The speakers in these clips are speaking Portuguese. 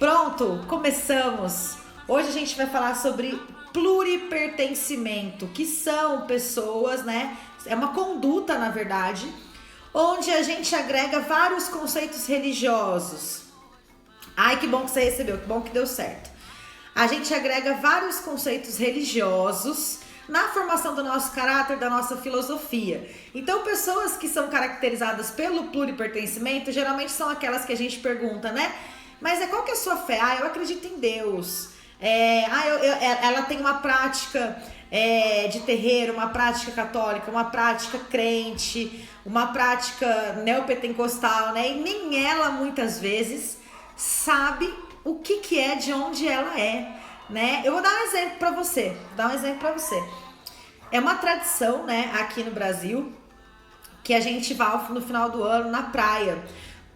Pronto, começamos! Hoje a gente vai falar sobre pluripertencimento, que são pessoas, né? É uma conduta, na verdade, onde a gente agrega vários conceitos religiosos. Ai, que bom que você recebeu, que bom que deu certo. A gente agrega vários conceitos religiosos na formação do nosso caráter, da nossa filosofia. Então, pessoas que são caracterizadas pelo pluripertencimento, geralmente são aquelas que a gente pergunta, né? Mas qual que é a sua fé? Eu acredito em Deus. Ela tem uma prática de terreiro, uma prática católica, uma prática crente, uma prática neopentecostal, né? E nem ela, muitas vezes, sabe o que é, de onde ela é, né? Eu vou dar um exemplo para você. É uma tradição, né, aqui no Brasil, que a gente vai no final do ano na praia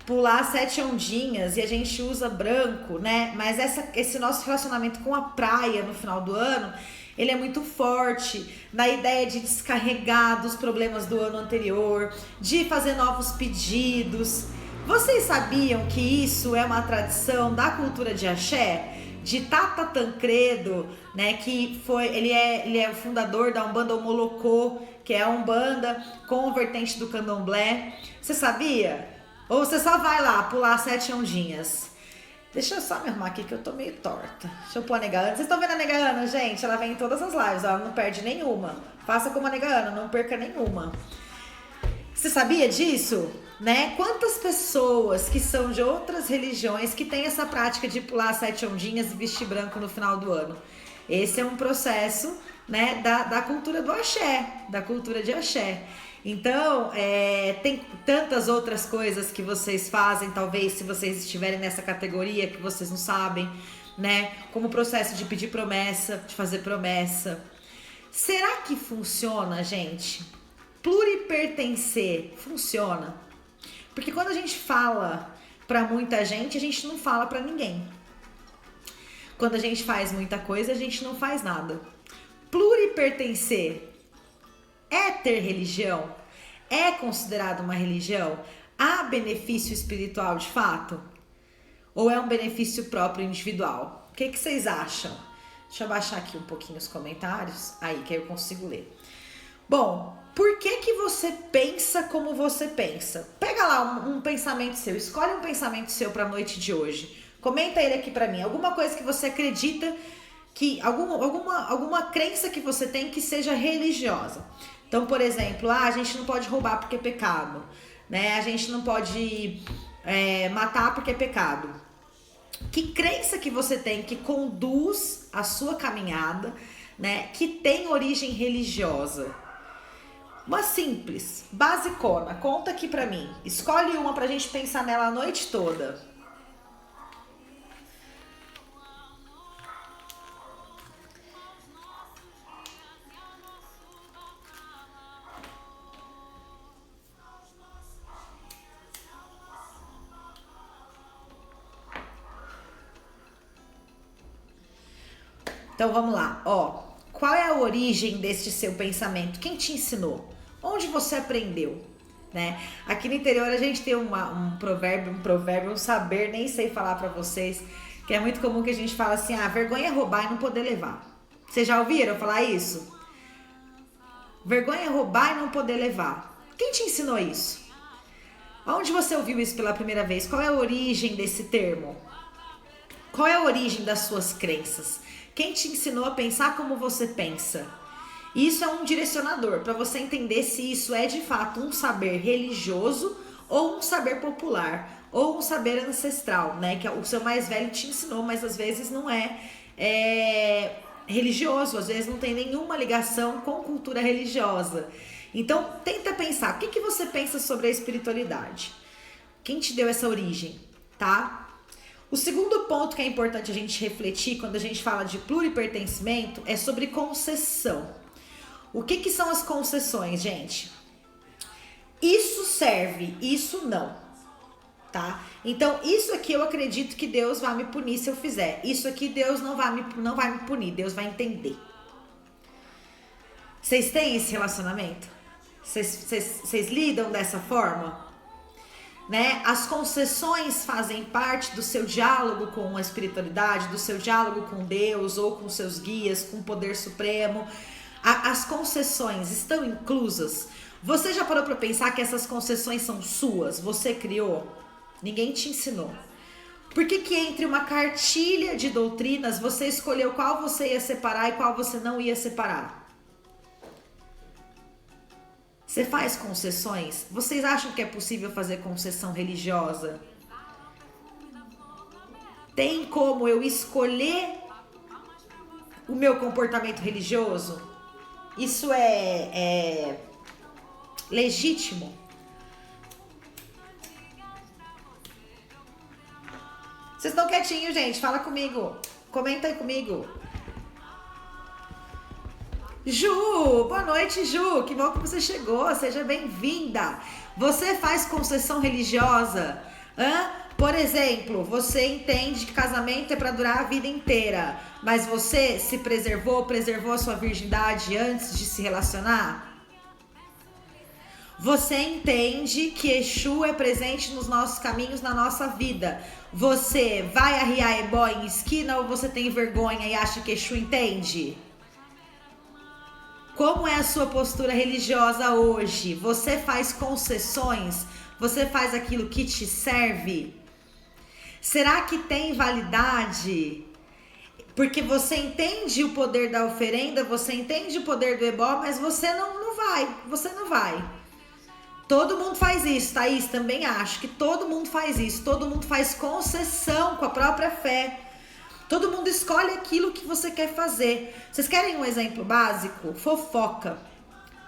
pular 7 ondinhas e a gente usa branco, né? Mas esse nosso relacionamento com a praia no final do ano, ele é muito forte na ideia de descarregar dos problemas do ano anterior, de fazer novos pedidos. Vocês sabiam que isso é uma tradição da cultura de axé? De Tata Tancredo, né, que ele é o fundador da Umbanda Omolocô, que é a Umbanda com o vertente do Candomblé. Você sabia? Ou você só vai lá pular 7 ondinhas? Deixa eu só me arrumar aqui que eu tô meio torta. Deixa eu pôr a Nega Ana. Vocês estão vendo a Nega Ana, gente? Ela vem em todas as lives, ela não perde nenhuma. Faça como a Nega Ana, não perca nenhuma. Você sabia disso? Né? Quantas pessoas que são de outras religiões que têm essa prática de pular 7 ondinhas e vestir branco no final do ano? Esse é um processo, né, da cultura do axé, da cultura de axé. Então, tem tantas outras coisas que vocês fazem, talvez se vocês estiverem nessa categoria que vocês não sabem, né? Como o processo de pedir promessa, de fazer promessa. Será que funciona, gente? Pluripertencer funciona? Porque quando a gente fala pra muita gente, a gente não fala pra ninguém. Quando a gente faz muita coisa, a gente não faz nada. Pluripertencer é ter religião? É considerado uma religião? Há benefício espiritual de fato? Ou é um benefício próprio individual? O que vocês acham? Deixa eu baixar aqui um pouquinho os comentários, aí que eu consigo ler. Bom, por que você pensa como você pensa? Pega lá um pensamento seu, escolhe um pensamento seu para a noite de hoje. Comenta ele aqui para mim. Alguma coisa que você acredita, que alguma crença que você tem que seja religiosa. Então, por exemplo, a gente não pode roubar porque é pecado, né? A gente não pode matar porque é pecado. Que crença que você tem que conduz a sua caminhada, né? Que tem origem religiosa? Uma simples, basicona, conta aqui pra mim. Escolhe uma pra gente pensar nela a noite toda. Então vamos lá, qual é a origem deste seu pensamento? Quem te ensinou? Onde você aprendeu? Né? Aqui no interior a gente tem um provérbio, um saber, nem sei falar pra vocês, que é muito comum que a gente fala assim, vergonha é roubar e não poder levar. Vocês já ouviram falar isso? Vergonha é roubar e não poder levar. Quem te ensinou isso? Onde você ouviu isso pela primeira vez? Qual é a origem desse termo? Qual é a origem das suas crenças? Quem te ensinou a pensar como você pensa? Isso é um direcionador para você entender se isso é de fato um saber religioso ou um saber popular, ou um saber ancestral, né? Que o seu mais velho te ensinou, mas às vezes não é religioso, às vezes não tem nenhuma ligação com cultura religiosa. Então, tenta pensar, o que você pensa sobre a espiritualidade? Quem te deu essa origem, tá? O segundo ponto que é importante a gente refletir quando a gente fala de pluripertencimento é sobre concessão. O que são as concessões, gente? Isso serve, isso não, tá? Então, isso aqui eu acredito que Deus vai me punir se eu fizer. Isso aqui Deus não vai me punir, Deus vai entender. Vocês têm esse relacionamento? Vocês lidam dessa forma? né? As concessões fazem parte do seu diálogo com a espiritualidade, do seu diálogo com Deus ou com seus guias, com o poder supremo. As concessões estão inclusas? Você já parou para pensar que essas concessões são suas? Você criou? Ninguém te ensinou. Por que que entre uma cartilha de doutrinas você escolheu qual você ia separar e qual você não ia separar? Você faz concessões? Vocês acham que é possível fazer concessão religiosa? Tem como eu escolher o meu comportamento religioso? Isso é legítimo? Vocês estão quietinhos, gente? Fala comigo. Comenta aí comigo. Ju, boa noite, Ju. Que bom que você chegou. Seja bem-vinda. Você faz concessão religiosa? Por exemplo, você entende que casamento é para durar a vida inteira, mas você se preservou a sua virgindade antes de se relacionar? Você entende que Exu é presente nos nossos caminhos, na nossa vida. Você vai arriar ebó em esquina ou você tem vergonha e acha que Exu entende? Como é a sua postura religiosa hoje? Você faz concessões? Você faz aquilo que te serve? Será que tem validade? Porque você entende o poder da oferenda, você entende o poder do ebó, mas você não vai. Todo mundo faz isso, Thaís, também acho que todo mundo faz isso. Todo mundo faz concessão com a própria fé. Todo mundo escolhe aquilo que você quer fazer. Vocês querem um exemplo básico? Fofoca.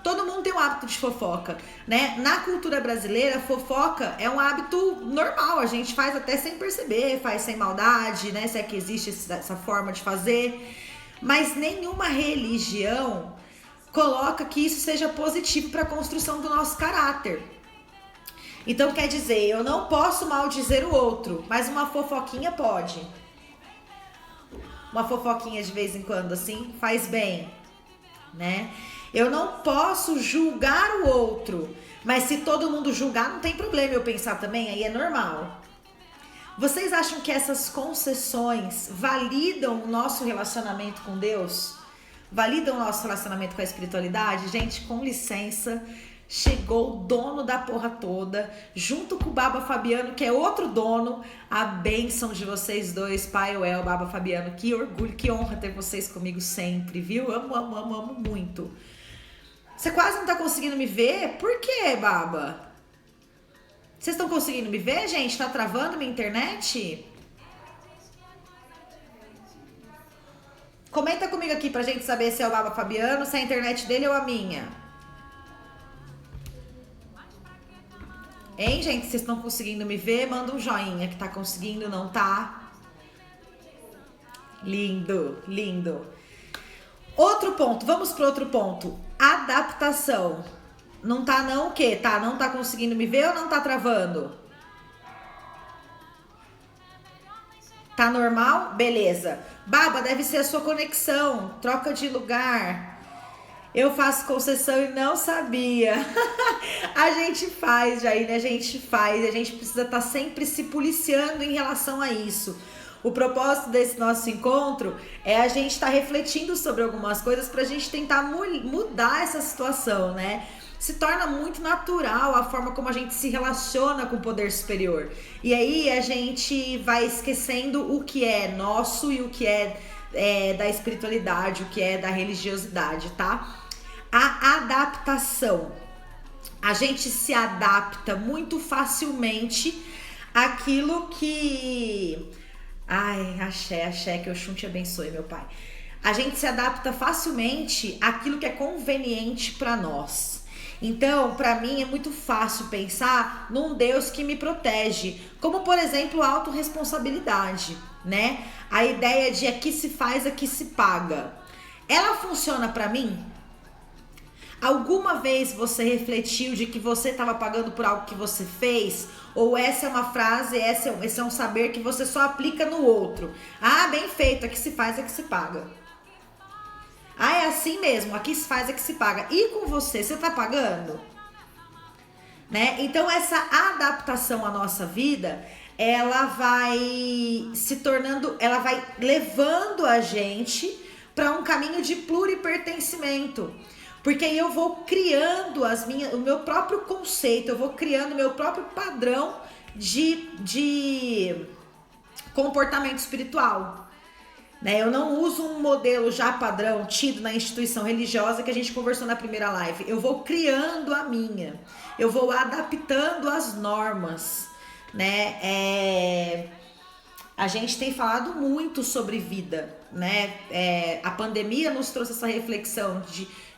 Todo mundo tem um hábito de fofoca, né? Na cultura brasileira, fofoca é um hábito normal. A gente faz até sem perceber, faz sem maldade, né? Se é que existe essa forma de fazer. Mas nenhuma religião coloca que isso seja positivo para a construção do nosso caráter. Então quer dizer, eu não posso maldizer o outro, mas uma fofoquinha pode. Uma fofoquinha de vez em quando, assim, faz bem, né? Eu não posso julgar o outro, mas se todo mundo julgar, não tem problema eu pensar também, aí é normal. Vocês acham que essas concessões validam o nosso relacionamento com Deus? Validam o nosso relacionamento com a espiritualidade? Gente, com licença, chegou o dono da porra toda, junto com o Baba Fabiano, que é outro dono. A bênção de vocês dois, Pai Uel, Baba Fabiano. Que orgulho, que honra ter vocês comigo sempre, viu? Amo muito. Você quase não tá conseguindo me ver? Por quê, Baba? Vocês estão conseguindo me ver, gente? Tá travando minha internet? Comenta comigo aqui pra gente saber se é o Baba Fabiano, se é a internet dele ou a minha. Hein, gente? Vocês estão conseguindo me ver? Manda um joinha que tá conseguindo, não tá? Lindo, lindo. Outro ponto, vamos pro outro ponto. Adaptação. Não tá não o quê? Tá, não tá conseguindo me ver ou não tá travando? Tá normal? Beleza. Baba, deve ser a sua conexão. Troca de lugar. Eu faço concessão e não sabia. A gente faz, Jair, a gente faz. A gente precisa estar sempre se policiando em relação a isso. O propósito desse nosso encontro é a gente estar refletindo sobre algumas coisas para a gente tentar mudar essa situação, né? Se torna muito natural a forma como a gente se relaciona com o poder superior. E aí a gente vai esquecendo o que é nosso e o que é da espiritualidade, o que é da religiosidade, tá? A adaptação. A gente se adapta muito facilmente àquilo que... Ai, axé, que Oxum te abençoe, meu pai. A gente se adapta facilmente àquilo que é conveniente para nós. Então, para mim é muito fácil pensar num Deus que me protege, como por exemplo a autorresponsabilidade, né? A ideia de aqui se faz, aqui se paga. Ela funciona para mim? Alguma vez você refletiu de que você estava pagando por algo que você fez? Ou essa é uma frase, esse é um saber que você só aplica no outro? Ah, bem feito, aqui se faz, aqui se paga. Ah, é assim mesmo, aqui se faz, aqui se paga. E com você tá pagando? né? Então essa adaptação à nossa vida, ela vai se tornando, ela vai levando a gente para um caminho de pluripertencimento. Porque aí eu vou criando o meu próprio conceito, eu vou criando o meu próprio padrão de comportamento espiritual. Né? Eu não uso um modelo já padrão tido na instituição religiosa que a gente conversou na primeira live. Eu vou criando a minha. Eu vou adaptando as normas. Né? A gente tem falado muito sobre vida. Né? A pandemia nos trouxe essa reflexão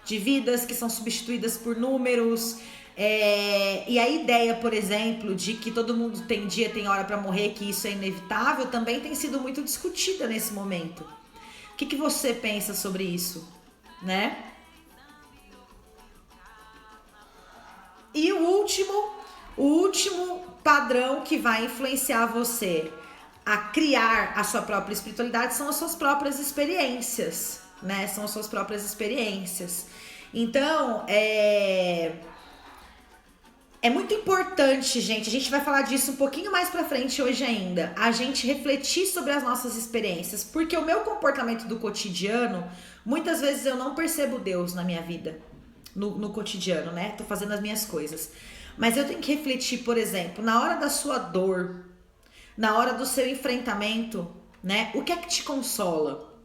de vidas que são substituídas por números. E a ideia, por exemplo, de que todo mundo tem dia, tem hora para morrer, que isso é inevitável, também tem sido muito discutida nesse momento. O que você pensa sobre isso, né? E o último padrão que vai influenciar você a criar a sua própria espiritualidade são as suas próprias experiências, né? São as suas próprias experiências. Então, é muito importante, gente, a gente vai falar disso um pouquinho mais pra frente hoje ainda, a gente refletir sobre as nossas experiências, porque o meu comportamento do cotidiano, muitas vezes eu não percebo Deus na minha vida, no cotidiano, né? Tô fazendo as minhas coisas. Mas eu tenho que refletir, por exemplo, na hora da sua dor, na hora do seu enfrentamento, né? O que é que te consola?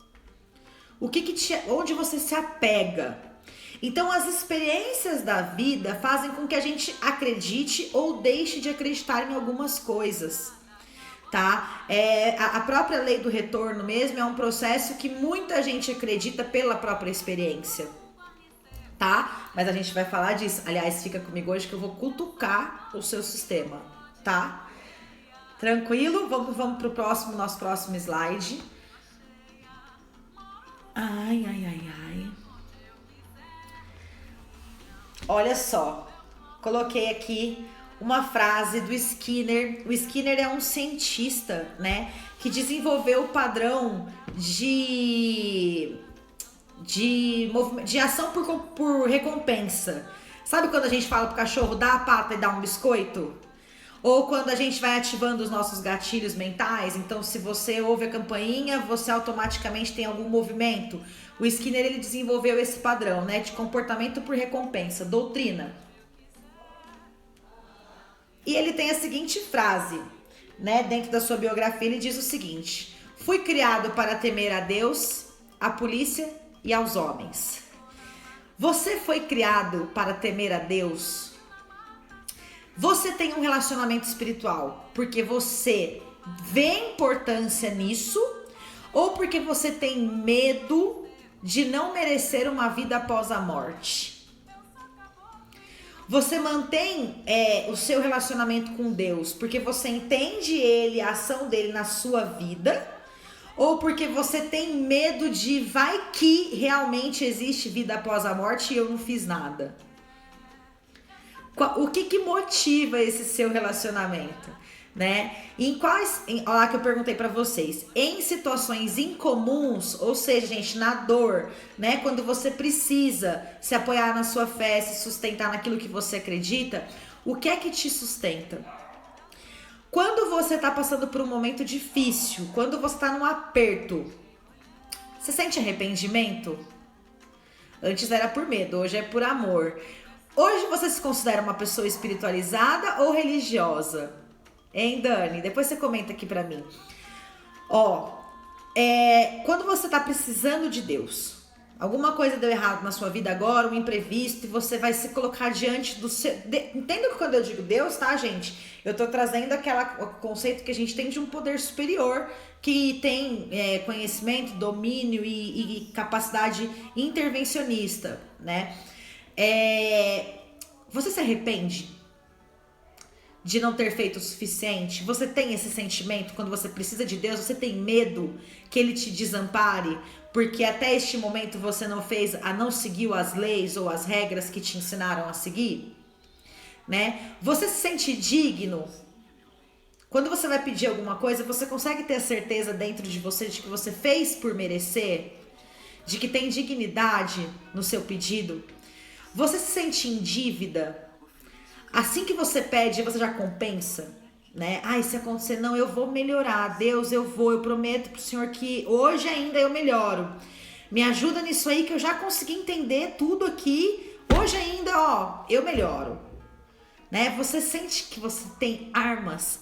Onde você se apega? Então, as experiências da vida fazem com que a gente acredite ou deixe de acreditar em algumas coisas, tá? A própria lei do retorno mesmo é um processo que muita gente acredita pela própria experiência, tá? Mas a gente vai falar disso. Aliás, fica comigo hoje que eu vou cutucar o seu sistema, tá? Tranquilo? Vamos pro nosso próximo slide. Ai. Olha só, coloquei aqui uma frase do Skinner. O Skinner é um cientista, né, que desenvolveu o padrão de ação por recompensa. Sabe quando a gente fala pro cachorro, dá a pata e dá um biscoito? Ou quando a gente vai ativando os nossos gatilhos mentais, então se você ouve a campainha, você automaticamente tem algum movimento. O Skinner, ele desenvolveu esse padrão, né, de comportamento por recompensa, doutrina. E ele tem a seguinte frase, né, dentro da sua biografia, ele diz o seguinte: fui criado para temer a Deus, a polícia e aos homens. Você foi criado para temer a Deus? Você tem um relacionamento espiritual porque você vê importância nisso ou porque você tem medo de não merecer uma vida após a morte? Você mantém o seu relacionamento com Deus porque você entende Ele, a ação dele na sua vida, ou porque você tem medo de vai que realmente existe vida após a morte e eu não fiz nada? O que motiva esse seu relacionamento, né? Olha lá que eu perguntei para vocês. Em situações incomuns, ou seja, gente, na dor, né? Quando você precisa se apoiar na sua fé, se sustentar naquilo que você acredita, o que é que te sustenta? Quando você tá passando por um momento difícil, quando você tá num aperto, você sente arrependimento? Antes era por medo, hoje é por amor. Hoje você se considera uma pessoa espiritualizada ou religiosa? Hein, Dani? Depois você comenta aqui pra mim. Quando você tá precisando de Deus, alguma coisa deu errado na sua vida agora, um imprevisto, e você vai se colocar diante do seu... Entenda que quando eu digo Deus, tá, gente? Eu tô trazendo o conceito que a gente tem de um poder superior, que tem conhecimento, domínio e capacidade intervencionista, né? Você se arrepende de não ter feito o suficiente? Você tem esse sentimento quando você precisa de Deus? Você tem medo que Ele te desampare porque até este momento você não seguiu as leis ou as regras que te ensinaram a seguir? Né? Você se sente digno? Quando você vai pedir alguma coisa, você consegue ter a certeza dentro de você de que você fez por merecer? De que tem dignidade no seu pedido? Você se sente em dívida? Assim que você pede, você já compensa, né? Ai, se acontecer, não, eu vou melhorar. Deus, eu prometo pro Senhor que hoje ainda eu melhoro. Me ajuda nisso aí que eu já consegui entender tudo aqui. Hoje ainda, ó, eu melhoro. Né? Você sente que você tem armas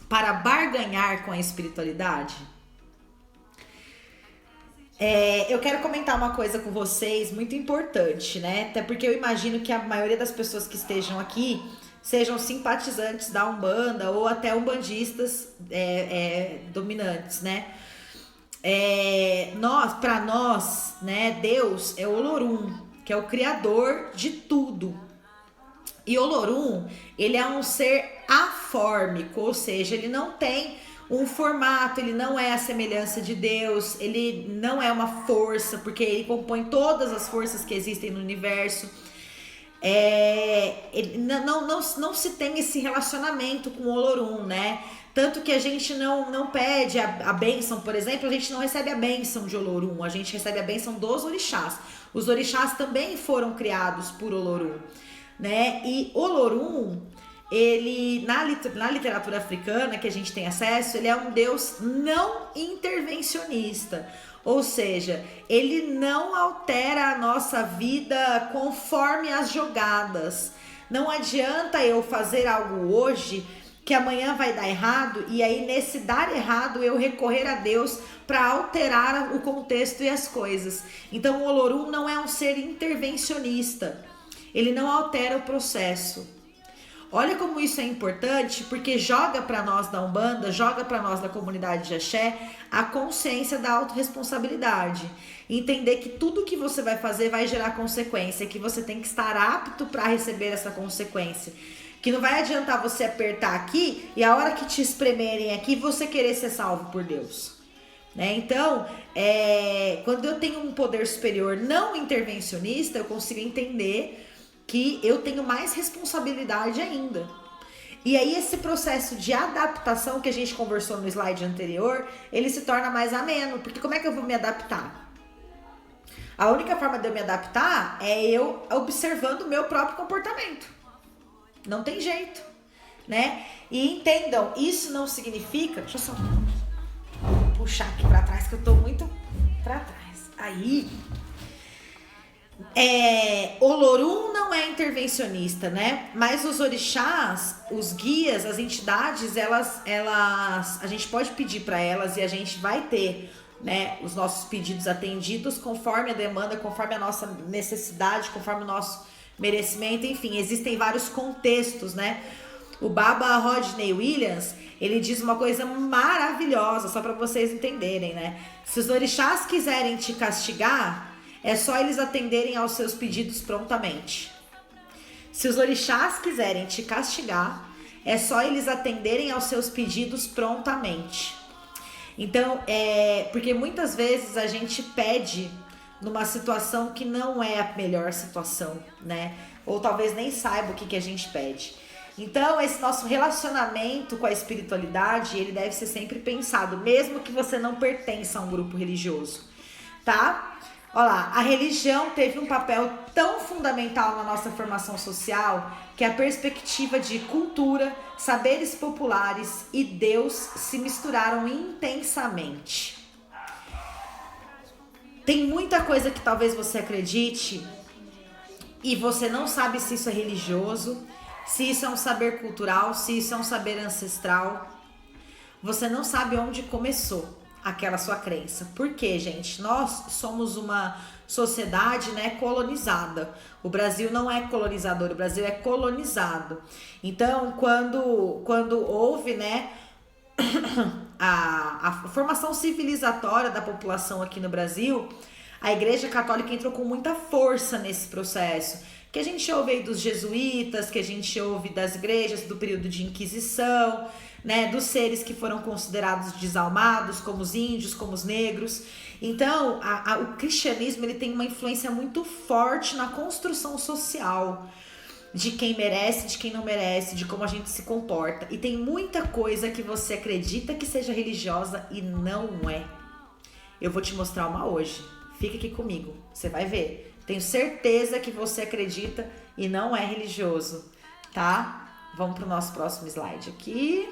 para barganhar com a espiritualidade? Eu quero comentar uma coisa com vocês muito importante, né? Até porque eu imagino que a maioria das pessoas que estejam aqui sejam simpatizantes da Umbanda ou até umbandistas dominantes, né? Para nós, né, Deus é Olorum, que é o criador de tudo. E Olorum, ele é um ser afórmico, ou seja, ele não tem um formato, ele não é a semelhança de Deus, ele não é uma força, porque ele compõe todas as forças que existem no universo. Não se tem esse relacionamento com o Olorum, né? Tanto que a gente não pede a bênção, por exemplo, a gente não recebe a bênção de Olorum, a gente recebe a bênção dos orixás. Os orixás também foram criados por Olorum, né? E Olorum, ele na literatura africana que a gente tem acesso, ele é um deus não intervencionista, ou seja, ele não altera a nossa vida conforme as jogadas. Não adianta eu fazer algo hoje que amanhã vai dar errado e aí nesse dar errado eu recorrer a Deus para alterar o contexto e as coisas. Então o Olorum não é um ser intervencionista, ele não altera o processo. Olha como isso é importante, porque joga para nós da Umbanda, joga para nós da comunidade de Axé a consciência da autorresponsabilidade. Entender que tudo que você vai fazer vai gerar consequência, que você tem que estar apto para receber essa consequência. Que não vai adiantar você apertar aqui e a hora que te espremerem aqui você querer ser salvo por Deus. Né? Então, quando eu tenho um poder superior não intervencionista, eu consigo entender que eu tenho mais responsabilidade ainda. E aí esse processo de adaptação que a gente conversou no slide anterior, ele se torna mais ameno, porque como é que eu vou me adaptar? A única forma de eu me adaptar é eu observando o meu próprio comportamento. Não tem jeito, né? E entendam, isso não significa... Deixa eu só puxar aqui pra trás, que eu tô muito pra trás. Aí... Olorum não é intervencionista, né? Mas os orixás, os guias, as entidades, elas a gente pode pedir para elas e a gente vai ter, né, os nossos pedidos atendidos conforme a demanda, conforme a nossa necessidade, conforme o nosso merecimento, enfim, existem vários contextos, né? O Baba Rodney Williams, ele diz uma coisa maravilhosa, só para vocês entenderem, né? Se os orixás quiserem te castigar, é só eles atenderem aos seus pedidos prontamente. Se os orixás quiserem te castigar, é só eles atenderem aos seus pedidos prontamente. Então, porque muitas vezes a gente pede numa situação que não é a melhor situação, né? Ou talvez nem saiba o que a gente pede. Então, esse nosso relacionamento com a espiritualidade, ele deve ser sempre pensado, mesmo que você não pertença a um grupo religioso, tá? Olha lá, a religião teve um papel tão fundamental na nossa formação social que a perspectiva de cultura, saberes populares e Deus se misturaram intensamente. Tem muita coisa que talvez você acredite e você não sabe se isso é religioso, se isso é um saber cultural, se isso é um saber ancestral. Você não sabe onde começou aquela sua crença. Por quê, gente? Nós somos uma sociedade, né, colonizada. O Brasil não é colonizador, o Brasil é colonizado. Então, quando houve, né, a formação civilizatória da população aqui no Brasil, a Igreja Católica entrou com muita força nesse processo. Que a gente ouve aí dos jesuítas, que a gente ouve das igrejas do período de Inquisição, né, dos seres que foram considerados desalmados, como os índios, como os negros. Então, o cristianismo, ele tem uma influência muito forte na construção social de quem merece, de quem não merece, de como a gente se comporta. E tem muita coisa que você acredita que seja religiosa e não é. Eu vou te mostrar uma hoje. Fica aqui comigo, você vai ver. Tenho certeza que você acredita e não é religioso, tá? Vamos para o nosso próximo slide aqui.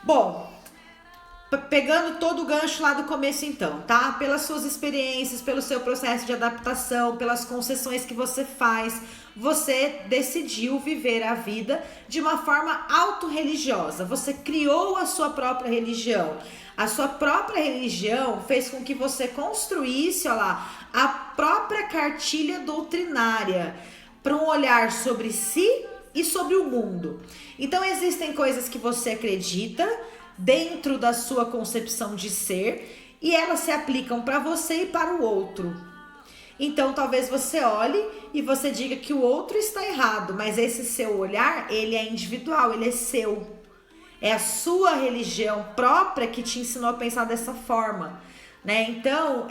Bom, pegando todo o gancho lá do começo então, tá? Pelas suas experiências, pelo seu processo de adaptação, pelas concessões que você faz, você decidiu viver a vida de uma forma autorreligiosa. Você criou a sua própria religião. A sua própria religião fez com que você construísse, ó lá, a própria cartilha doutrinária para um olhar sobre si e sobre o mundo. Então existem coisas que você acredita dentro da sua concepção de ser e elas se aplicam para você e para o outro. Então talvez você olhe e você diga que o outro está errado, mas esse seu olhar, ele é individual, ele é seu. É a sua religião própria que te ensinou a pensar dessa forma, né? Então,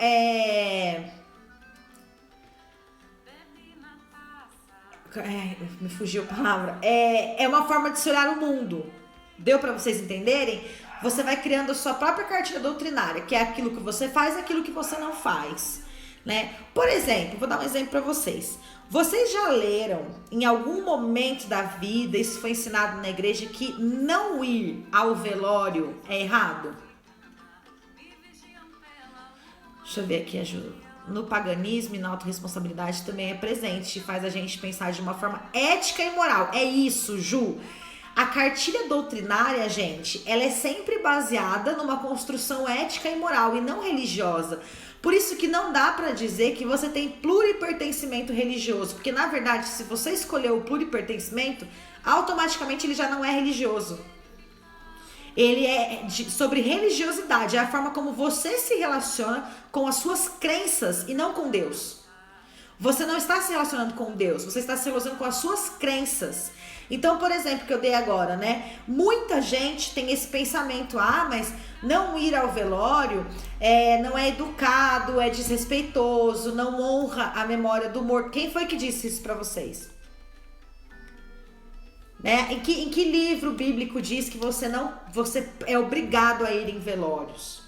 me fugiu a palavra. É uma forma de se olhar o mundo. Deu para vocês entenderem? Você vai criando a sua própria cartilha doutrinária, que é aquilo que você faz e aquilo que você não faz, né? Por exemplo, vou dar um exemplo para vocês. Vocês já leram em algum momento da vida, isso foi ensinado na igreja, que não ir ao velório é errado? Deixa eu ver aqui, ajuda. No paganismo e na autorresponsabilidade também é presente, faz a gente pensar de uma forma ética e moral. É isso, Ju. A cartilha doutrinária, gente, ela é sempre baseada numa construção ética e moral e não religiosa. Por isso que não dá para dizer que você tem pluripertencimento religioso, porque na verdade, se você escolheu o pluripertencimento, automaticamente ele já não é religioso. Ele é sobre religiosidade, é a forma como você se relaciona com as suas crenças e não com Deus. Você não está se relacionando com Deus, você está se relacionando com as suas crenças. Então, por exemplo, que eu dei agora, né? Muita gente tem esse pensamento, mas não ir ao velório não é educado, é desrespeitoso, não honra a memória do morto. Quem foi que disse isso pra vocês? Né? Em que livro bíblico diz que você é obrigado a ir em velórios?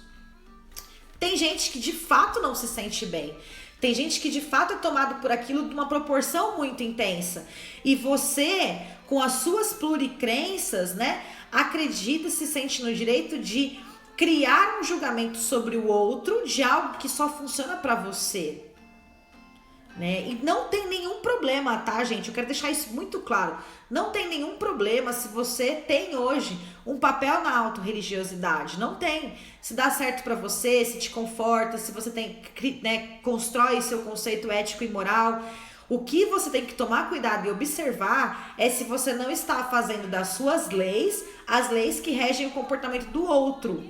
Tem gente que de fato não se sente bem. Tem gente que de fato é tomado por aquilo de uma proporção muito intensa. E você, com as suas pluricrenças, né, acredita e se sente no direito de criar um julgamento sobre o outro de algo que só funciona para você. Né? E não tem nenhum problema, tá, gente? Eu quero deixar isso muito claro. Não tem nenhum problema se você tem hoje um papel na autorreligiosidade. Não tem. Se dá certo pra você, se te conforta, se você tem, né, constrói seu conceito ético e moral. O que você tem que tomar cuidado e observar é se você não está fazendo das suas leis as leis que regem o comportamento do outro.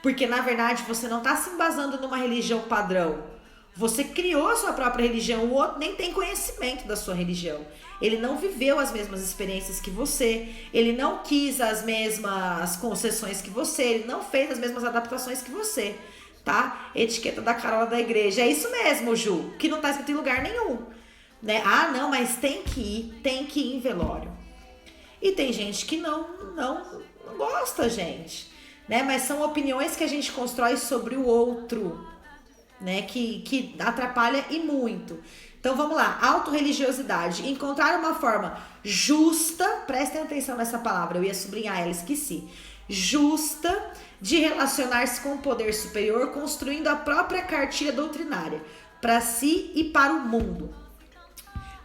Porque, na verdade, você não está se embasando numa religião padrão. Você criou a sua própria religião, o outro nem tem conhecimento da sua religião. Ele não viveu as mesmas experiências que você, ele não quis as mesmas concessões que você, ele não fez as mesmas adaptações que você, tá? Etiqueta da Carola da igreja. É isso mesmo, Ju, que não tá escrito em lugar nenhum. Né? Não, mas tem que ir em velório. E tem gente que não gosta, gente. Né? Mas são opiniões que a gente constrói sobre o outro, né, que atrapalha e muito. Então vamos lá, autorreligiosidade, encontrar uma forma justa, prestem atenção nessa palavra, eu ia sublinhar ela, esqueci, justa de relacionar-se com o poder superior, construindo a própria cartilha doutrinária, para si e para o mundo.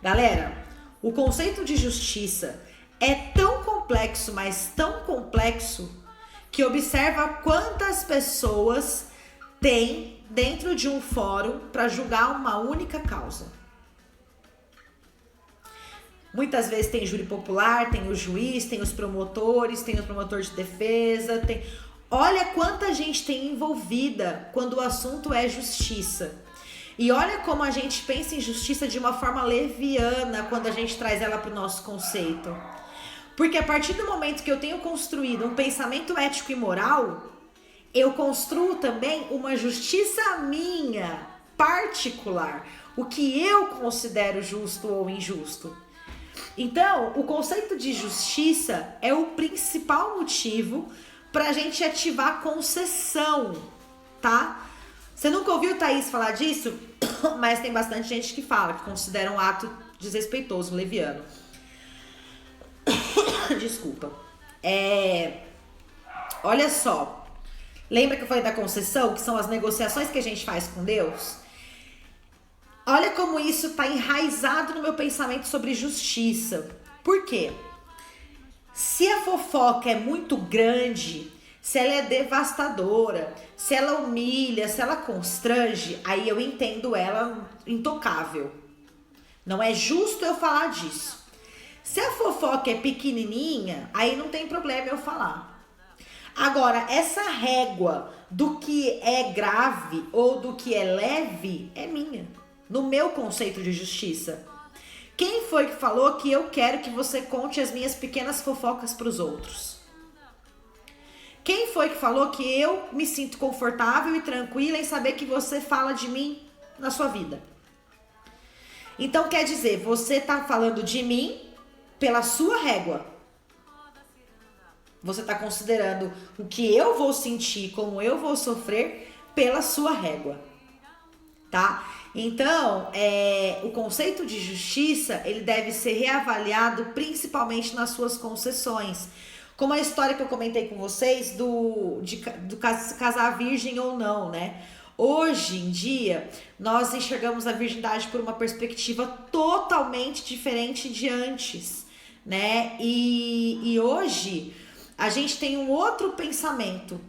Galera, o conceito de justiça é tão complexo, mas tão complexo, que observa quantas pessoas tem dentro de um fórum para julgar uma única causa. Muitas vezes tem júri popular, tem o juiz, tem os promotores, tem o promotor de defesa, tem... Olha quanta gente tem envolvida quando o assunto é justiça. E olha como a gente pensa em justiça de uma forma leviana quando a gente traz ela para o nosso conceito. Porque a partir do momento que eu tenho construído um pensamento ético e moral, eu construo também uma justiça minha, particular, o que eu considero justo ou injusto. Então, o conceito de justiça é o principal motivo pra gente ativar a concessão, tá? Você nunca ouviu Thaís falar disso? Mas tem bastante gente que fala, que considera um ato desrespeitoso, leviano. Desculpa. Olha só. Lembra que eu falei da concessão, que são as negociações que a gente faz com Deus? Olha como isso tá enraizado no meu pensamento sobre justiça. Por quê? Se a fofoca é muito grande, se ela é devastadora, se ela humilha, se ela constrange, aí eu entendo ela intocável. Não é justo eu falar disso. Se a fofoca é pequenininha, aí não tem problema eu falar. Agora, essa régua do que é grave ou do que é leve é minha, no meu conceito de justiça. Quem foi que falou que eu quero que você conte as minhas pequenas fofocas para os outros? Quem foi que falou que eu me sinto confortável e tranquila em saber que você fala de mim na sua vida? Então quer dizer, você está falando de mim pela sua régua. Você está considerando o que eu vou sentir, como eu vou sofrer pela sua régua, tá? Então, o conceito de justiça, ele deve ser reavaliado principalmente nas suas concessões. Como a história que eu comentei com vocês do casar virgem ou não, né? Hoje em dia, nós enxergamos a virgindade por uma perspectiva totalmente diferente de antes, né? E hoje a gente tem um outro pensamento.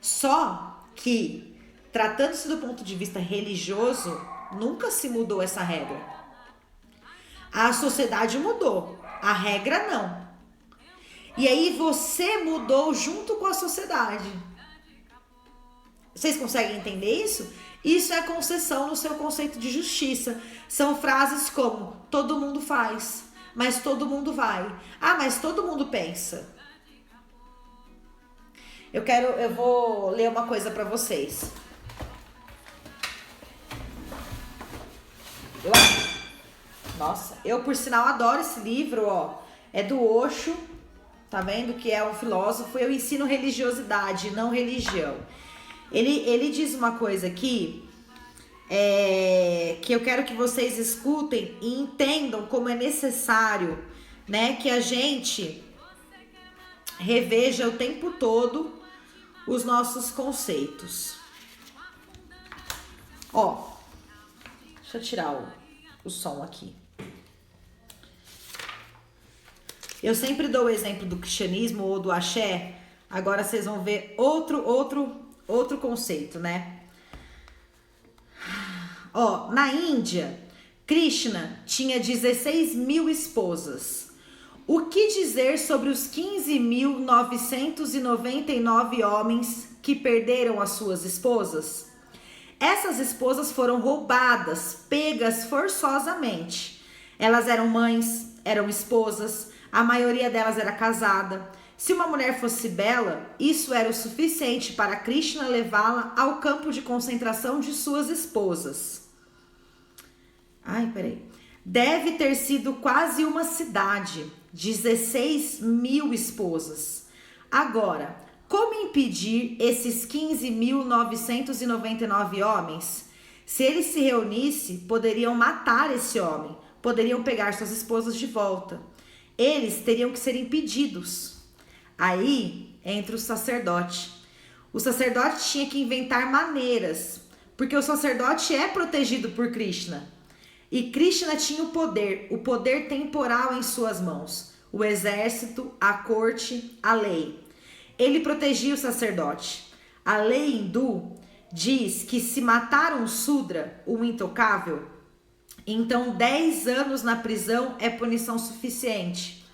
Só que, tratando-se do ponto de vista religioso, nunca se mudou essa regra. A sociedade mudou, a regra não. E aí você mudou junto com a sociedade. Vocês conseguem entender isso? Isso é concessão no seu conceito de justiça. São frases como, todo mundo faz, mas todo mundo vai. Ah, mas todo mundo pensa. Eu vou ler uma coisa para vocês. Nossa, eu por sinal adoro esse livro, ó. É do Osho, tá vendo? Que é um filósofo. Eu ensino religiosidade, não religião. Ele diz uma coisa aqui, que eu quero que vocês escutem e entendam como é necessário, né, que a gente reveja o tempo todo os nossos conceitos. Ó, deixa eu tirar o som aqui. Eu sempre dou o exemplo do cristianismo ou do axé. Agora vocês vão ver outro conceito, né? Ó, na Índia, Krishna tinha 16 mil esposas. O que dizer sobre os 15.999 homens que perderam as suas esposas? Essas esposas foram roubadas, pegas forçosamente. Elas eram mães, eram esposas, a maioria delas era casada. Se uma mulher fosse bela, isso era o suficiente para Krishna levá-la ao campo de concentração de suas esposas. Ai, peraí. Deve ter sido quase uma cidade, 16 mil esposas. Agora, como impedir esses 15.999 homens? Se eles se reunissem, poderiam matar esse homem, poderiam pegar suas esposas de volta. Eles teriam que ser impedidos. Aí entra o sacerdote. O sacerdote tinha que inventar maneiras, porque o sacerdote é protegido por Krishna. E Krishna tinha o poder temporal em suas mãos, o exército, a corte, a lei. Ele protegia o sacerdote. A lei hindu diz que se matar um Sudra, um intocável, então 10 anos na prisão é punição suficiente.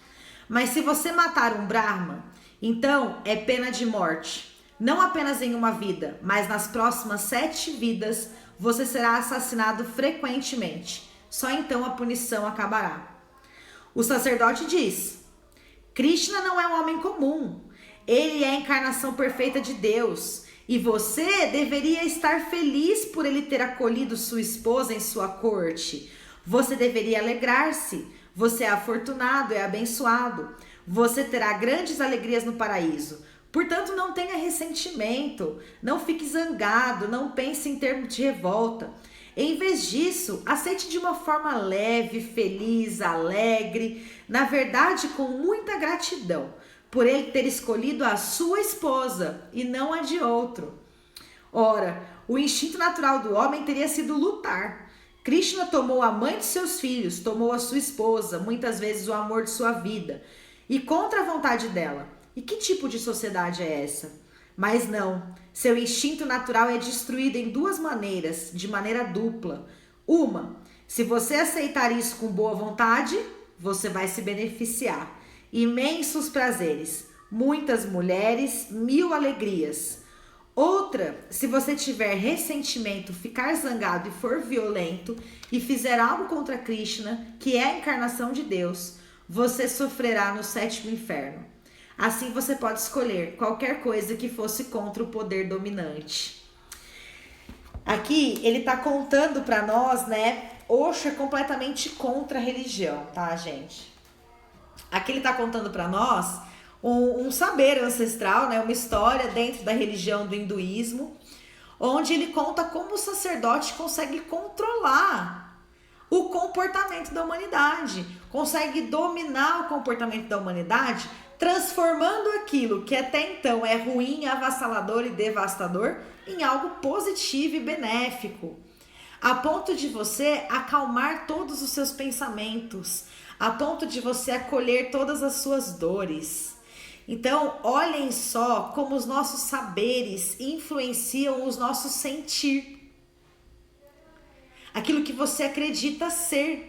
Mas se você matar um Brahma, então é pena de morte. Não apenas em uma vida, mas nas próximas 7 vidas você será assassinado frequentemente. Só então a punição acabará. O sacerdote diz: Krishna não é um homem comum. Ele é a encarnação perfeita de Deus. E você deveria estar feliz por ele ter acolhido sua esposa em sua corte. Você deveria alegrar-se. Você é afortunado, é abençoado. Você terá grandes alegrias no paraíso. Portanto, não tenha ressentimento, não fique zangado, não pense em termos de revolta. Em vez disso, aceite de uma forma leve, feliz, alegre, na verdade com muita gratidão, por ele ter escolhido a sua esposa e não a de outro. Ora, o instinto natural do homem teria sido lutar. Krishna tomou a mãe de seus filhos, tomou a sua esposa, muitas vezes o amor de sua vida, e contra a vontade dela. E que tipo de sociedade é essa? Mas não, seu instinto natural é destruído em duas maneiras, de maneira dupla. Uma, se você aceitar isso com boa vontade, você vai se beneficiar. Imensos prazeres, muitas mulheres, 1000 alegrias. Outra, se você tiver ressentimento, ficar zangado e for violento e fizer algo contra Krishna, que é a encarnação de Deus, você sofrerá no 7º inferno. Assim você pode escolher qualquer coisa que fosse contra o poder dominante. Aqui ele tá contando para nós, né? Osho é completamente contra a religião, tá, gente? Aqui ele tá contando para nós um saber ancestral, né? Uma história dentro da religião do hinduísmo, onde ele conta como o sacerdote consegue controlar o comportamento da humanidade, consegue dominar o comportamento da humanidade, transformando aquilo que até então é ruim, avassalador e devastador em algo positivo e benéfico, a ponto de você acalmar todos os seus pensamentos, a ponto de você acolher todas as suas dores. Então, olhem só como os nossos saberes influenciam os nossos sentir, aquilo que você acredita ser.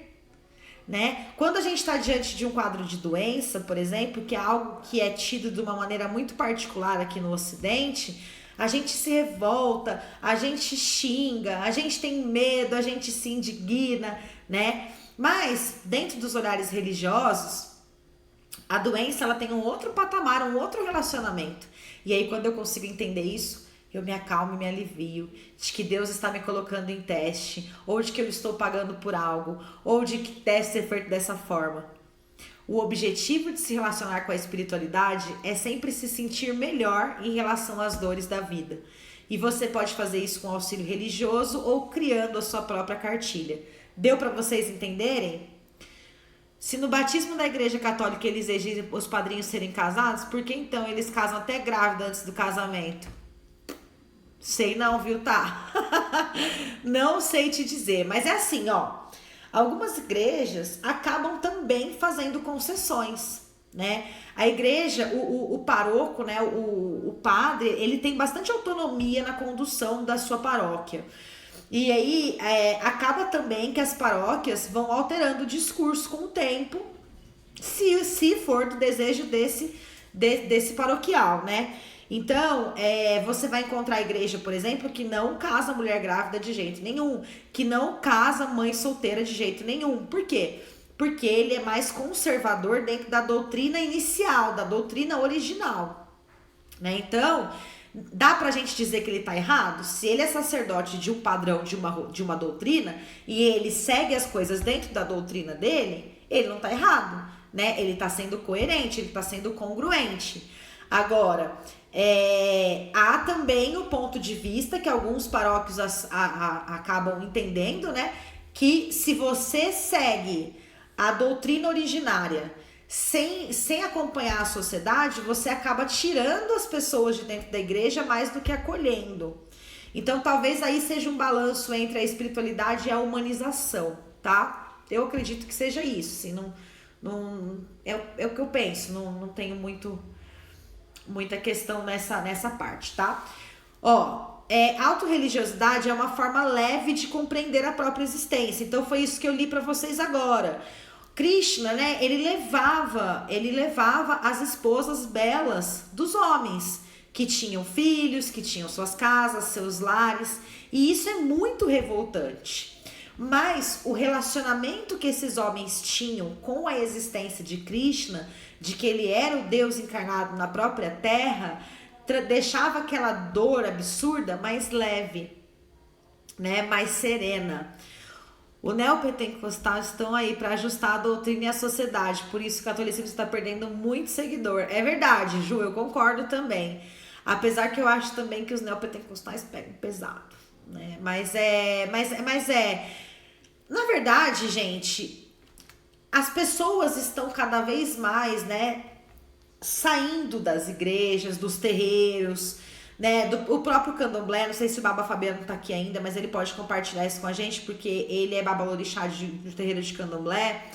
Né? Quando a gente está diante de um quadro de doença, por exemplo, que é algo que é tido de uma maneira muito particular aqui no Ocidente, a gente se revolta, a gente xinga, a gente tem medo, a gente se indigna, né? Mas dentro dos olhares religiosos, a doença ela tem um outro patamar, um outro relacionamento. E aí quando eu consigo entender isso, eu me acalmo e me alivio de que Deus está me colocando em teste, ou de que eu estou pagando por algo, ou de que deve ser feito dessa forma. O objetivo de se relacionar com a espiritualidade é sempre se sentir melhor em relação às dores da vida. E você pode fazer isso com auxílio religioso ou criando a sua própria cartilha. Deu para vocês entenderem? Se no batismo da Igreja Católica eles exigem os padrinhos serem casados, por que então eles casam até grávida antes do casamento? Sei não, viu, tá? Não sei te dizer, mas é assim, ó. Algumas igrejas acabam também fazendo concessões, né? A igreja, o paroco, né? O padre, ele tem bastante autonomia na condução da sua paróquia. E aí, acaba também que as paróquias vão alterando o discurso com o tempo, se for do desejo desse paroquial, né? Então, você vai encontrar a igreja, por exemplo, que não casa mulher grávida de jeito nenhum, que não casa mãe solteira de jeito nenhum. Por quê? Porque ele é mais conservador dentro da doutrina inicial, da doutrina original, né? Então, dá pra gente dizer que ele tá errado? Se ele é sacerdote de um padrão, de uma doutrina, e ele segue as coisas dentro da doutrina dele, ele não tá errado, né? Ele tá sendo coerente, ele tá sendo congruente. Agora, há também o ponto de vista que alguns paróquios acabam entendendo, né? Que se você segue a doutrina originária sem acompanhar a sociedade, você acaba tirando as pessoas de dentro da igreja mais do que acolhendo. Então, talvez aí seja um balanço entre a espiritualidade e a humanização, tá? Eu acredito que seja isso, assim, é o que eu penso, não tenho muita questão nessa parte, tá? Ó, autorreligiosidade é uma forma leve de compreender a própria existência. Então foi isso que eu li para vocês agora. Krishna, né, ele levava as esposas belas dos homens, que tinham filhos, que tinham suas casas, seus lares, e isso é muito revoltante. Mas o relacionamento que esses homens tinham com a existência de Krishna, de que ele era o Deus encarnado na própria terra, deixava aquela dor absurda mais leve, né, mais serena. O neopentecostal estão aí para ajustar a doutrina e a sociedade, por isso o catolicismo está perdendo muito seguidor. É verdade, Ju, eu concordo também. Apesar que eu acho também que os neopentecostais pegam pesado, né? Mas na verdade, gente, as pessoas estão cada vez mais, né, saindo das igrejas, dos terreiros, né, o próprio candomblé. Não sei se o Baba Fabiano tá aqui ainda, mas ele pode compartilhar isso com a gente, porque ele é babalorixá de terreiro de candomblé.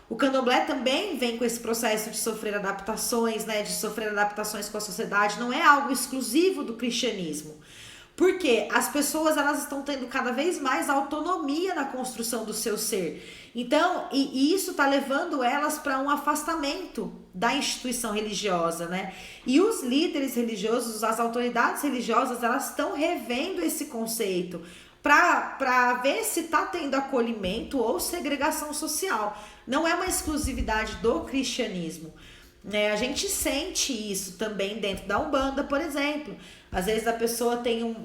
O candomblé também vem com esse processo de sofrer adaptações, né, de sofrer adaptações com a sociedade. Não é algo exclusivo do cristianismo. Porque as pessoas, elas estão tendo cada vez mais autonomia na construção do seu ser. Então, e isso tá levando elas para um afastamento da instituição religiosa, né? E os líderes religiosos, as autoridades religiosas, elas estão revendo esse conceito para ver se tá tendo acolhimento ou segregação social. Não é uma exclusividade do cristianismo, né? A gente sente isso também dentro da Umbanda, por exemplo. Às vezes a pessoa tem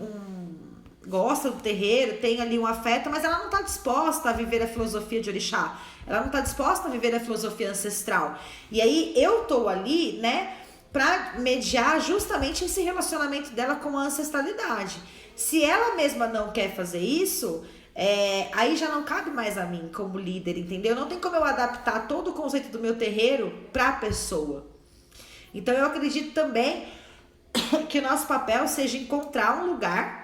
gosta do terreiro, tem ali um afeto, mas ela não está disposta a viver a filosofia de orixá. Ela não está disposta a viver a filosofia ancestral. E aí eu tô ali, né, para mediar justamente esse relacionamento dela com a ancestralidade. Se ela mesma não quer fazer isso, aí já não cabe mais a mim como líder, entendeu? Não tem como eu adaptar todo o conceito do meu terreiro para a pessoa. Então eu acredito também que o nosso papel seja encontrar um lugar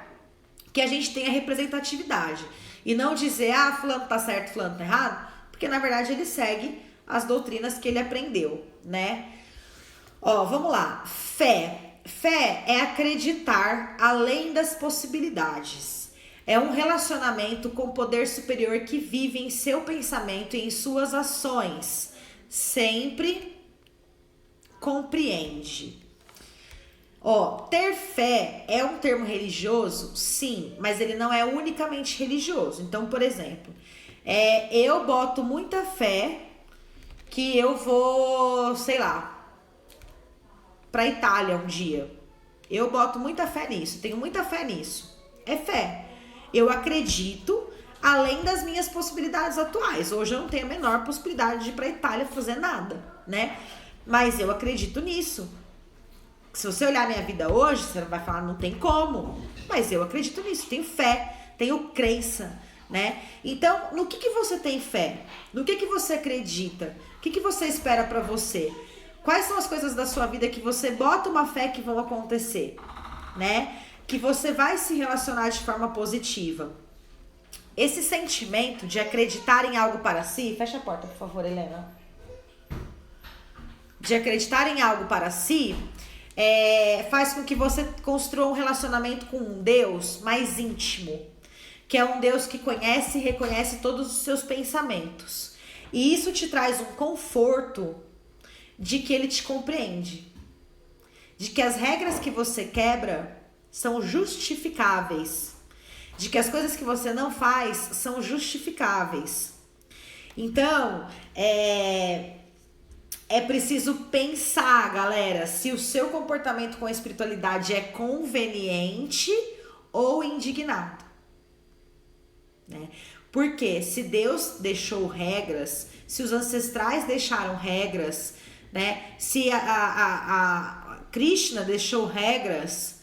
que a gente tenha representatividade. E não dizer, fulano tá certo, fulano tá errado, porque na verdade ele segue as doutrinas que ele aprendeu, né? Ó, vamos lá. Fé. Fé é acreditar além das possibilidades. É um relacionamento com o poder superior que vive em seu pensamento e em suas ações. Sempre compreende. Ó, ter fé é um termo religioso? Sim, mas ele não é unicamente religioso. Então, por exemplo, eu boto muita fé que eu vou, sei lá, pra Itália um dia. Eu boto muita fé nisso, tenho muita fé nisso. É fé. Eu acredito além das minhas possibilidades atuais. Hoje eu não tenho a menor possibilidade de ir pra Itália fazer nada, né? Mas eu acredito nisso. Se você olhar minha vida hoje, você vai falar, não tem como. Mas eu acredito nisso, tenho fé, tenho crença, né? Então, no que você tem fé? No que você acredita? O que você espera pra você? Quais são as coisas da sua vida que você bota uma fé que vão acontecer, né? Que você vai se relacionar de forma positiva. Esse sentimento de acreditar em algo para si... Fecha a porta, por favor, Helena. De acreditar em algo para si... faz com que você construa um relacionamento com um Deus mais íntimo, que é um Deus que conhece e reconhece todos os seus pensamentos. E isso te traz um conforto de que ele te compreende, de que as regras que você quebra são justificáveis, de que as coisas que você não faz são justificáveis. Então, é preciso pensar, galera, se o seu comportamento com a espiritualidade é conveniente ou indignado, né? Porque se Deus deixou regras, se os ancestrais deixaram regras, né? Se a Krishna deixou regras,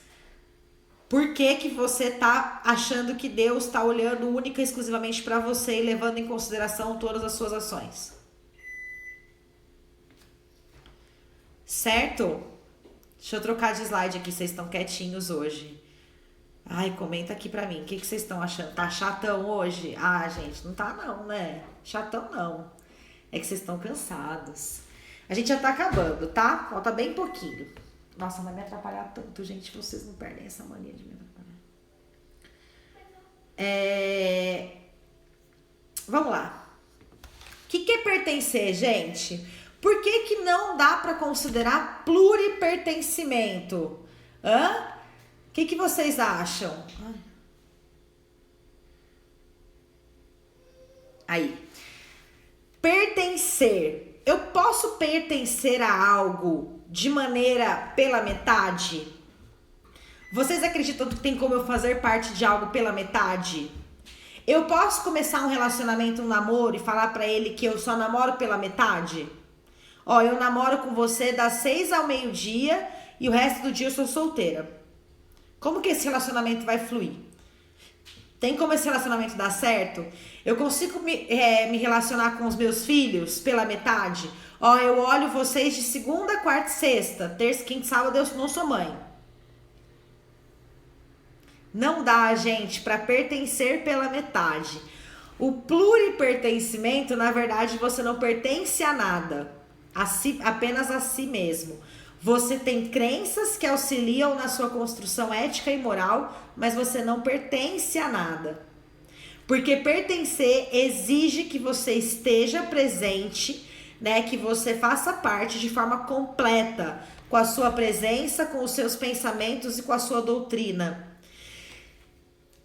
por que você tá achando que Deus tá olhando única e exclusivamente para você e levando em consideração todas as suas ações? Certo? Deixa eu trocar de slide aqui, vocês estão quietinhos hoje. Ai, comenta aqui pra mim, o que vocês estão achando? Tá chatão hoje? Ah, gente, não tá não, né? Chatão não. É que vocês estão cansados. A gente já tá acabando, tá? Falta bem pouquinho. Nossa, vai me atrapalhar tanto, gente. Vocês não perdem essa mania de me atrapalhar. Vamos lá. O que é pertencer, gente? Por que não dá para considerar pluripertencimento? O que vocês acham? Aí. Pertencer. Eu posso pertencer a algo de maneira pela metade? Vocês acreditam que tem como eu fazer parte de algo pela metade? Eu posso começar um relacionamento, um namoro e falar pra ele que eu só namoro pela metade? Ó, eu namoro com você das 6 ao meio-dia e o resto do dia eu sou solteira. Como que esse relacionamento vai fluir? Tem como esse relacionamento dar certo? Eu consigo me relacionar com os meus filhos pela metade? Ó, eu olho vocês de segunda, quarta e sexta. Terça, quinta e sábado eu não sou mãe. Não dá, gente, para pertencer pela metade. O pluripertencimento, na verdade, você não pertence a nada. Apenas a si mesmo. Você tem crenças que auxiliam na sua construção ética e moral, mas você não pertence a nada. Porque pertencer exige que você esteja presente, né? Que você faça parte de forma completa, com a sua presença, com os seus pensamentos e com a sua doutrina.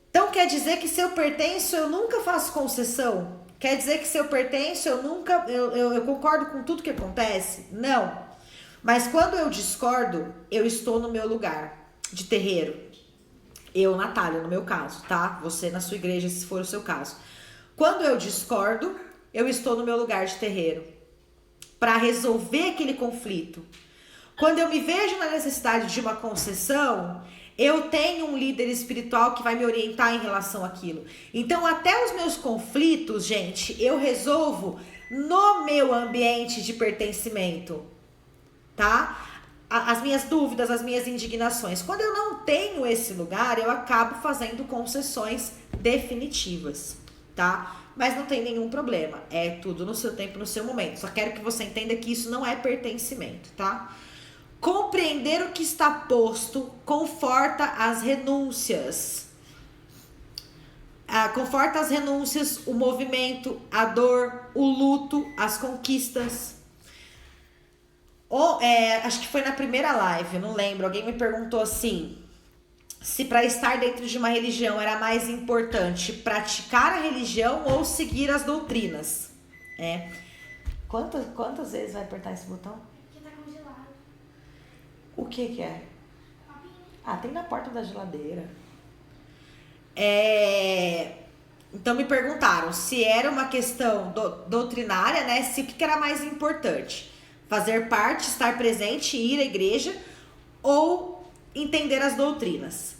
Então quer dizer que se eu pertenço, eu nunca faço concessão? Quer dizer que se eu pertenço, eu concordo com tudo que acontece? Não. Mas quando eu discordo, eu estou no meu lugar de terreiro. Eu, Natália, no meu caso, tá? Você na sua igreja, se for o seu caso. Quando eu discordo, eu estou no meu lugar de terreiro para resolver aquele conflito. Quando eu me vejo na necessidade de uma concessão, eu tenho um líder espiritual que vai me orientar em relação àquilo. Então, até os meus conflitos, gente, eu resolvo no meu ambiente de pertencimento, tá? As minhas dúvidas, as minhas indignações. Quando eu não tenho esse lugar, eu acabo fazendo concessões definitivas, tá? Mas não tem nenhum problema. É tudo no seu tempo, no seu momento. Só quero que você entenda que isso não é pertencimento, tá? Compreender o que está posto conforta as renúncias. Conforta as renúncias, o movimento, a dor, o luto, as conquistas. Acho que foi na primeira live, eu não lembro. Alguém me perguntou assim, se para estar dentro de uma religião era mais importante praticar a religião ou seguir as doutrinas. Quantas vezes vai apertar esse botão? O que é? Tem na porta da geladeira. Então me perguntaram se era uma questão doutrinária, né? Se o que era mais importante? Fazer parte, estar presente, ir à igreja ou entender as doutrinas.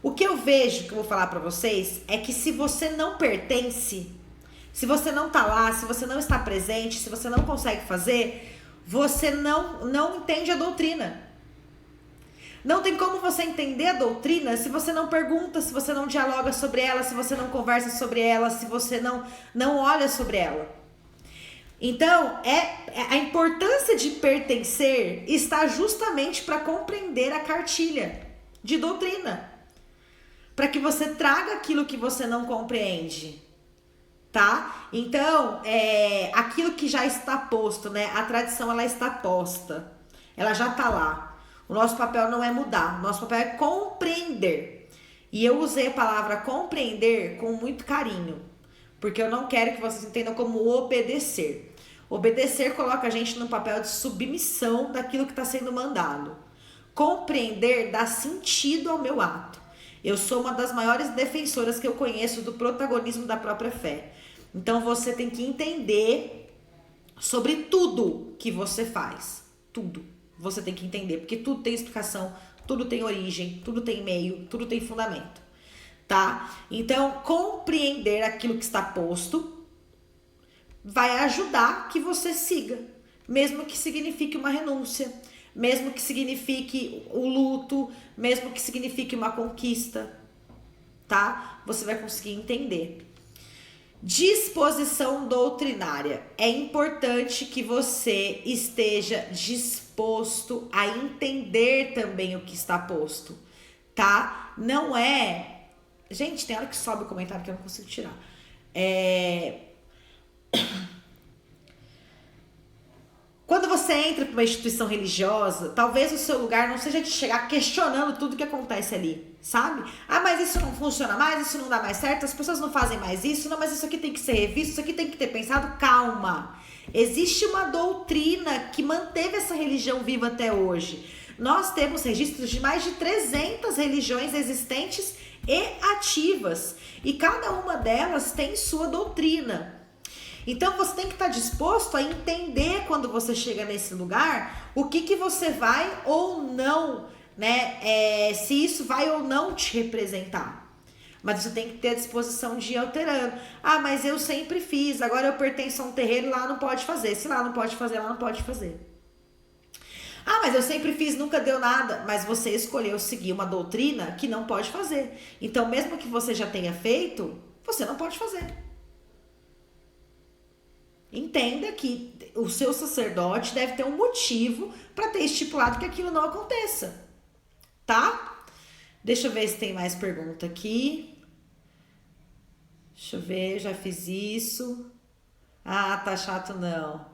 O que eu vejo, que eu vou falar pra vocês, é que se você não pertence, se você não tá lá, se você não está presente, se você não consegue fazer, você não entende a doutrina. Não tem como você entender a doutrina se você não pergunta, se você não dialoga sobre ela, se você não conversa sobre ela, se você não olha sobre ela. Então, a importância de pertencer está justamente para compreender a cartilha de doutrina. Para que você traga aquilo que você não compreende, tá? Então, aquilo que já está posto, né? A tradição, ela está posta. Ela já está lá. O nosso papel não é mudar, o nosso papel é compreender. E eu usei a palavra compreender com muito carinho, porque eu não quero que vocês entendam como obedecer. Obedecer coloca a gente no papel de submissão daquilo que está sendo mandado. Compreender dá sentido ao meu ato. Eu sou uma das maiores defensoras que eu conheço do protagonismo da própria fé. Então você tem que entender sobre tudo que você faz. Tudo. Você tem que entender, porque tudo tem explicação, tudo tem origem, tudo tem meio, tudo tem fundamento, tá? Então, compreender aquilo que está posto vai ajudar que você siga, mesmo que signifique uma renúncia, mesmo que signifique o luto, mesmo que signifique uma conquista, tá? Você vai conseguir entender. Disposição doutrinária. É importante que você esteja disposto a entender também o que está posto, tá? Não é... Gente, tem hora que sobe o comentário que eu não consigo tirar. Quando você entra para uma instituição religiosa, talvez o seu lugar não seja de chegar questionando tudo que acontece ali, sabe? Mas isso não funciona mais, isso não dá mais certo, as pessoas não fazem mais isso, não, mas isso aqui tem que ser revisto, isso aqui tem que ter pensado. Calma! Existe uma doutrina que manteve essa religião viva até hoje. Nós temos registros de mais de 300 religiões existentes e ativas. E cada uma delas tem sua doutrina. Então você tem que estar disposto a entender quando você chega nesse lugar o que você vai ou não, né? Se isso vai ou não te representar. Mas você tem que ter a disposição de ir alterando. Ah, mas eu sempre fiz, agora eu pertenço a um terreiro, lá não pode fazer. Se lá não pode fazer, lá não pode fazer. Ah, mas eu sempre fiz, nunca deu nada. Mas você escolheu seguir uma doutrina que não pode fazer. Então, mesmo que você já tenha feito, você não pode fazer. Entenda que o seu sacerdote deve ter um motivo para ter estipulado que aquilo não aconteça. Tá? Deixa eu ver se tem mais pergunta aqui. Deixa eu ver, já fiz isso. Ah, tá chato não.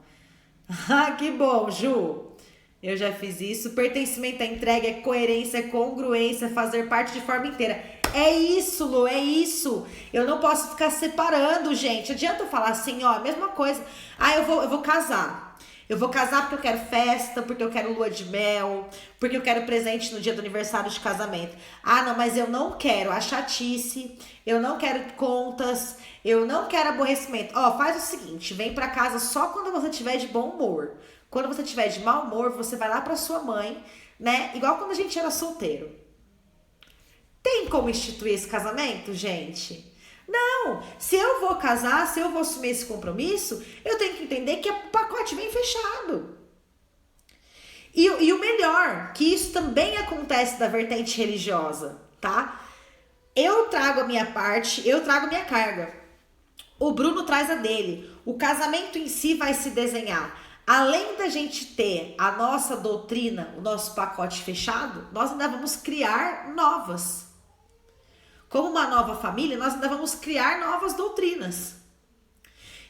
Ah, que bom, Ju. Eu já fiz isso. Pertencimento à entrega é coerência, é congruência, fazer parte de forma inteira. É isso, Lu, é isso. Eu não posso ficar separando, gente. Adianta eu falar assim, ó, a mesma coisa. Ah, eu vou casar. Eu vou casar porque eu quero festa, porque eu quero lua de mel, porque eu quero presente no dia do aniversário de casamento. Ah, não, mas eu não quero a chatice, eu não quero contas, eu não quero aborrecimento. Ó, faz o seguinte, vem pra casa só quando você tiver de bom humor. Quando você tiver de mau humor, você vai lá pra sua mãe, né? Igual quando a gente era solteiro. Tem como instituir esse casamento, gente? Não, se eu vou casar, se eu vou assumir esse compromisso, eu tenho que entender que o pacote vem fechado. E o melhor, que isso também acontece da vertente religiosa, tá? Eu trago a minha parte, eu trago a minha carga. O Bruno traz a dele. O casamento em si vai se desenhar. Além da gente ter a nossa doutrina, o nosso pacote fechado, nós ainda vamos criar novas. Como uma nova família, nós ainda vamos criar novas doutrinas.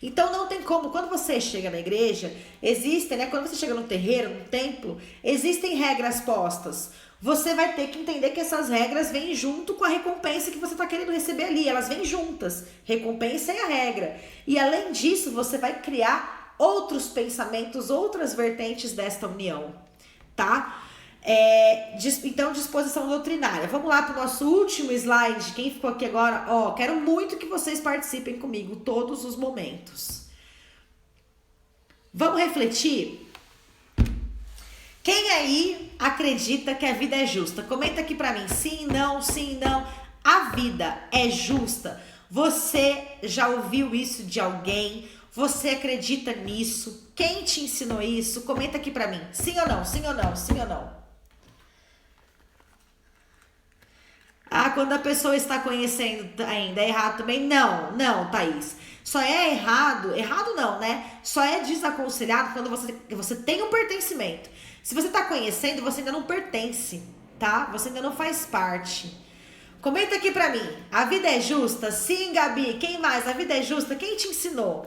Então não tem como, quando você chega na igreja, existem, né? Quando você chega no terreiro, no templo, existem regras postas. Você vai ter que entender que essas regras vêm junto com a recompensa que você está querendo receber ali. Elas vêm juntas, recompensa e a regra. E além disso, você vai criar outros pensamentos, outras vertentes desta união, tá? Então, disposição doutrinária. Vamos lá para o nosso último slide. Quem ficou aqui agora? Ó, quero muito que vocês participem comigo todos os momentos. Vamos refletir? Quem aí acredita que a vida é justa? Comenta aqui para mim. Sim, não, sim, não. A vida é justa. Você já ouviu isso de alguém? Você acredita nisso? Quem te ensinou isso? Comenta aqui para mim. Sim ou não? Sim ou não? Sim ou não? Ah, quando a pessoa está conhecendo ainda, é errado também? Não, não, Thaís. Só é errado não, né? Só é desaconselhado quando você tem um pertencimento. Se você está conhecendo, você ainda não pertence, tá? Você ainda não faz parte. Comenta aqui pra mim. A vida é justa? Sim, Gabi. Quem mais? A vida é justa? Quem te ensinou?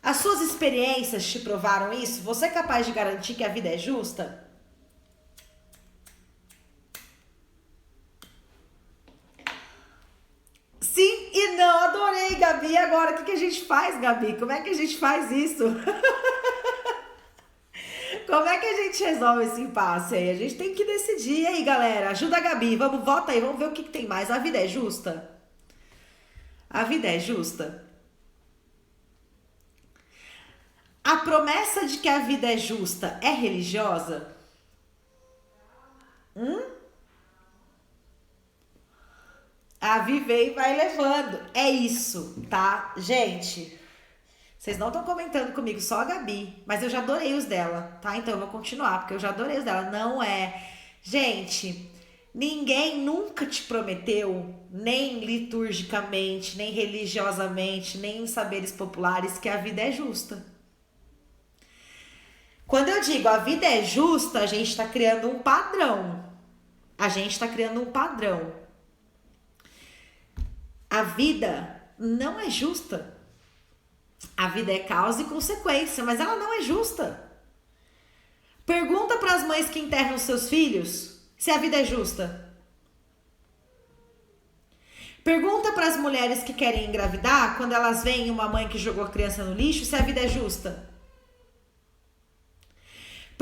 As suas experiências te provaram isso? Você é capaz de garantir que a vida é justa? Sim e não, adorei, Gabi. E agora, o que a gente faz, Gabi? Como é que a gente faz isso? Como é que a gente resolve esse impasse aí? A gente tem que decidir. E aí, galera? Ajuda a Gabi. Vamos, vota aí, vamos ver o que tem mais. A vida é justa? A vida é justa? A promessa de que a vida é justa é religiosa? A viver e vai levando. É isso, tá? Gente, vocês não estão comentando comigo, só a Gabi. Mas eu já adorei os dela, tá? Então eu vou continuar, porque eu já adorei os dela. Não é... Gente, ninguém nunca te prometeu, nem liturgicamente, nem religiosamente, nem em saberes populares, que a vida é justa. Quando eu digo a vida é justa, a gente está criando um padrão. A gente está criando um padrão. A vida não é justa. A vida é causa e consequência, mas ela não é justa. Pergunta para as mães que enterram os seus filhos se a vida é justa. Pergunta para as mulheres que querem engravidar, quando elas veem uma mãe que jogou a criança no lixo, se a vida é justa.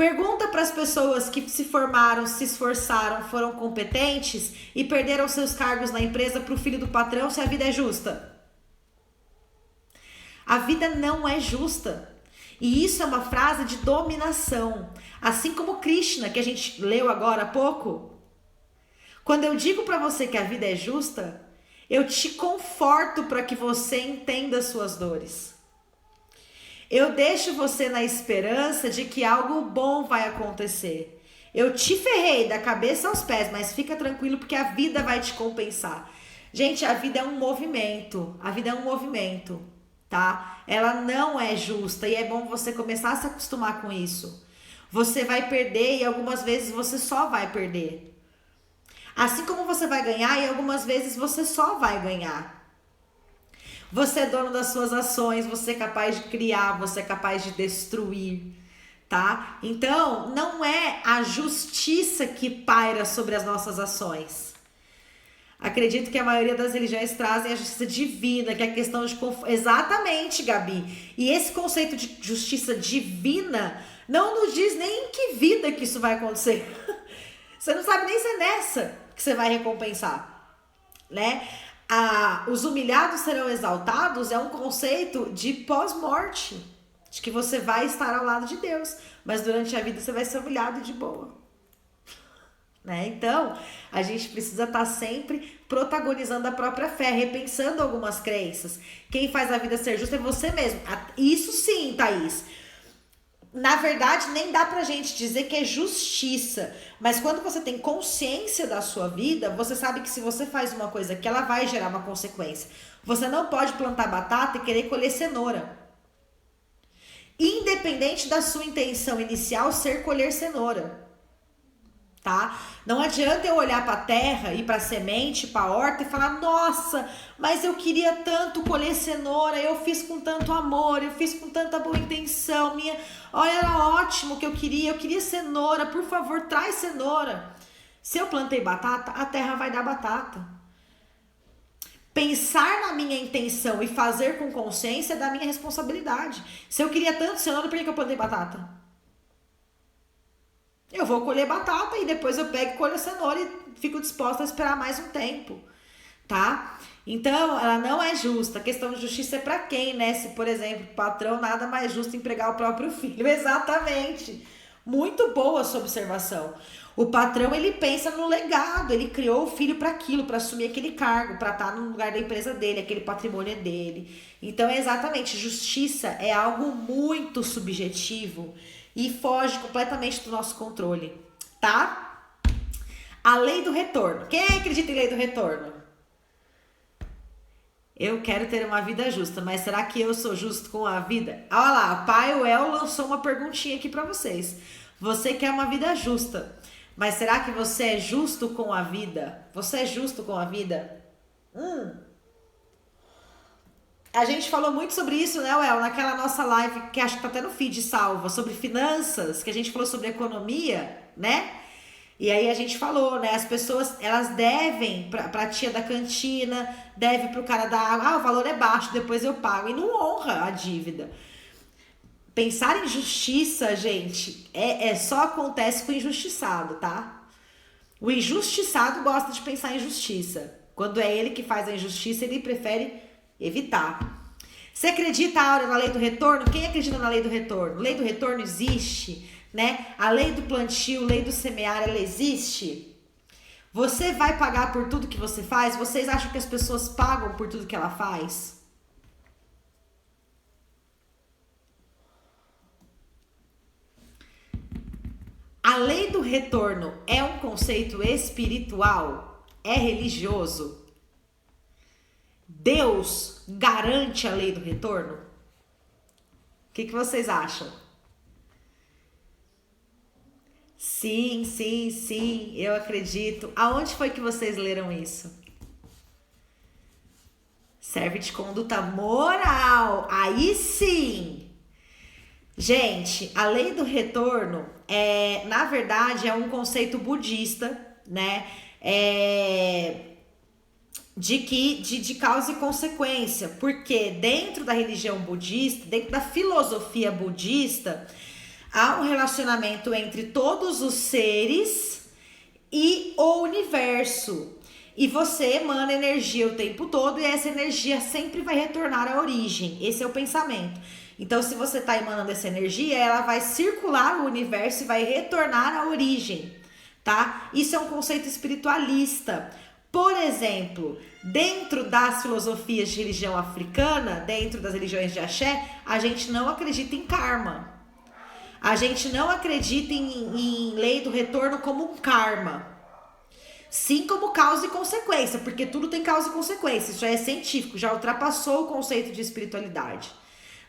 Pergunta para as pessoas que se formaram, se esforçaram, foram competentes e perderam seus cargos na empresa para o filho do patrão se a vida é justa. A vida não é justa. E isso é uma frase de dominação. Assim como Krishna, que a gente leu agora há pouco. Quando eu digo para você que a vida é justa, eu te conforto para que você entenda as suas dores. Eu deixo você na esperança de que algo bom vai acontecer. Eu te ferrei da cabeça aos pés, mas fica tranquilo porque a vida vai te compensar. Gente, a vida é um movimento. A vida é um movimento, tá? Ela não é justa e é bom você começar a se acostumar com isso. Você vai perder e algumas vezes você só vai perder. Assim como você vai ganhar e algumas vezes você só vai ganhar. Você é dono das suas ações, você é capaz de criar, você é capaz de destruir, tá? Então, não é a justiça que paira sobre as nossas ações. Acredito que a maioria das religiões trazem a justiça divina, que é a questão de... Exatamente, Gabi. E esse conceito de justiça divina não nos diz nem em que vida que isso vai acontecer. Você não sabe nem se é nessa que você vai recompensar, né? Os humilhados serão exaltados é um conceito de pós-morte, de que você vai estar ao lado de Deus, mas durante a vida você vai ser humilhado de boa, né? Então, a gente precisa estar sempre protagonizando a própria fé, repensando algumas crenças. Quem faz a vida ser justa é você mesmo. Isso sim, Thaís. Na verdade, nem dá pra gente dizer que é justiça, mas quando você tem consciência da sua vida, você sabe que se você faz uma coisa que ela vai gerar uma consequência. Você não pode plantar batata e querer colher cenoura. Independente da sua intenção inicial ser colher cenoura, tá? Não adianta eu olhar para a terra e para a semente, para a horta e falar: nossa, mas eu queria tanto colher cenoura, eu fiz com tanto amor, eu fiz com tanta boa intenção, olha, era ótimo que eu queria cenoura, por favor, traz cenoura. Se eu plantei batata, a terra vai dar batata. Pensar na minha intenção e fazer com consciência é da minha responsabilidade. Se eu queria tanto cenoura, por que eu plantei batata? Eu vou colher batata e depois eu pego e colho a cenoura e fico disposta a esperar mais um tempo, tá? Então, ela não é justa. A questão de justiça é pra quem, né? Se, por exemplo, o patrão, nada mais justo empregar o próprio filho. Exatamente. Muito boa sua observação. O patrão, ele pensa no legado. Ele criou o filho para aquilo, para assumir aquele cargo, para estar no lugar da empresa dele, aquele patrimônio é dele. Então, exatamente, justiça é algo muito subjetivo e foge completamente do nosso controle, tá? A lei do retorno. Quem acredita em lei do retorno? Eu quero ter uma vida justa, mas será que eu sou justo com a vida? Olha lá, a Paioel lançou uma perguntinha aqui para vocês. Você quer uma vida justa, mas será que você é justo com a vida? Você é justo com a vida? A gente falou muito sobre isso, né, Well? Naquela nossa live, que acho que tá até no feed salva, sobre finanças, que a gente falou sobre economia, né? E aí a gente falou, né? As pessoas, elas devem pra tia da cantina, deve pro cara da água. O valor é baixo, depois eu pago. E não honra a dívida. Pensar em justiça, gente, só acontece com o injustiçado, tá? O injustiçado gosta de pensar em justiça. Quando é ele que faz a injustiça, ele prefere evitar. Você acredita, Áurea, na lei do retorno? Quem acredita na lei do retorno? Lei do retorno existe, né? A lei do plantio, lei do semear, ela existe? Você vai pagar por tudo que você faz? Vocês acham que as pessoas pagam por tudo que ela faz? A lei do retorno é um conceito espiritual? É religioso? Deus garante a lei do retorno? O que vocês acham? Sim, sim, sim, eu acredito. Aonde foi que vocês leram isso? Serve de conduta moral. Aí sim. Gente, a lei do retorno na verdade, é um conceito budista, né? De causa e consequência, porque dentro da religião budista, dentro da filosofia budista, Há um relacionamento entre todos os seres e o universo. E você emana energia o tempo todo e essa energia sempre vai retornar à origem. Esse é o pensamento. Então, se você está emanando essa energia, ela vai circular o universo e vai retornar à origem, tá? Isso é um conceito espiritualista. Por exemplo, dentro das filosofias de religião africana, dentro das religiões de axé, a gente não acredita em karma. A gente não acredita em lei do retorno como um karma. Sim, como causa e consequência, porque tudo tem causa e consequência. Isso já é científico, já ultrapassou o conceito de espiritualidade,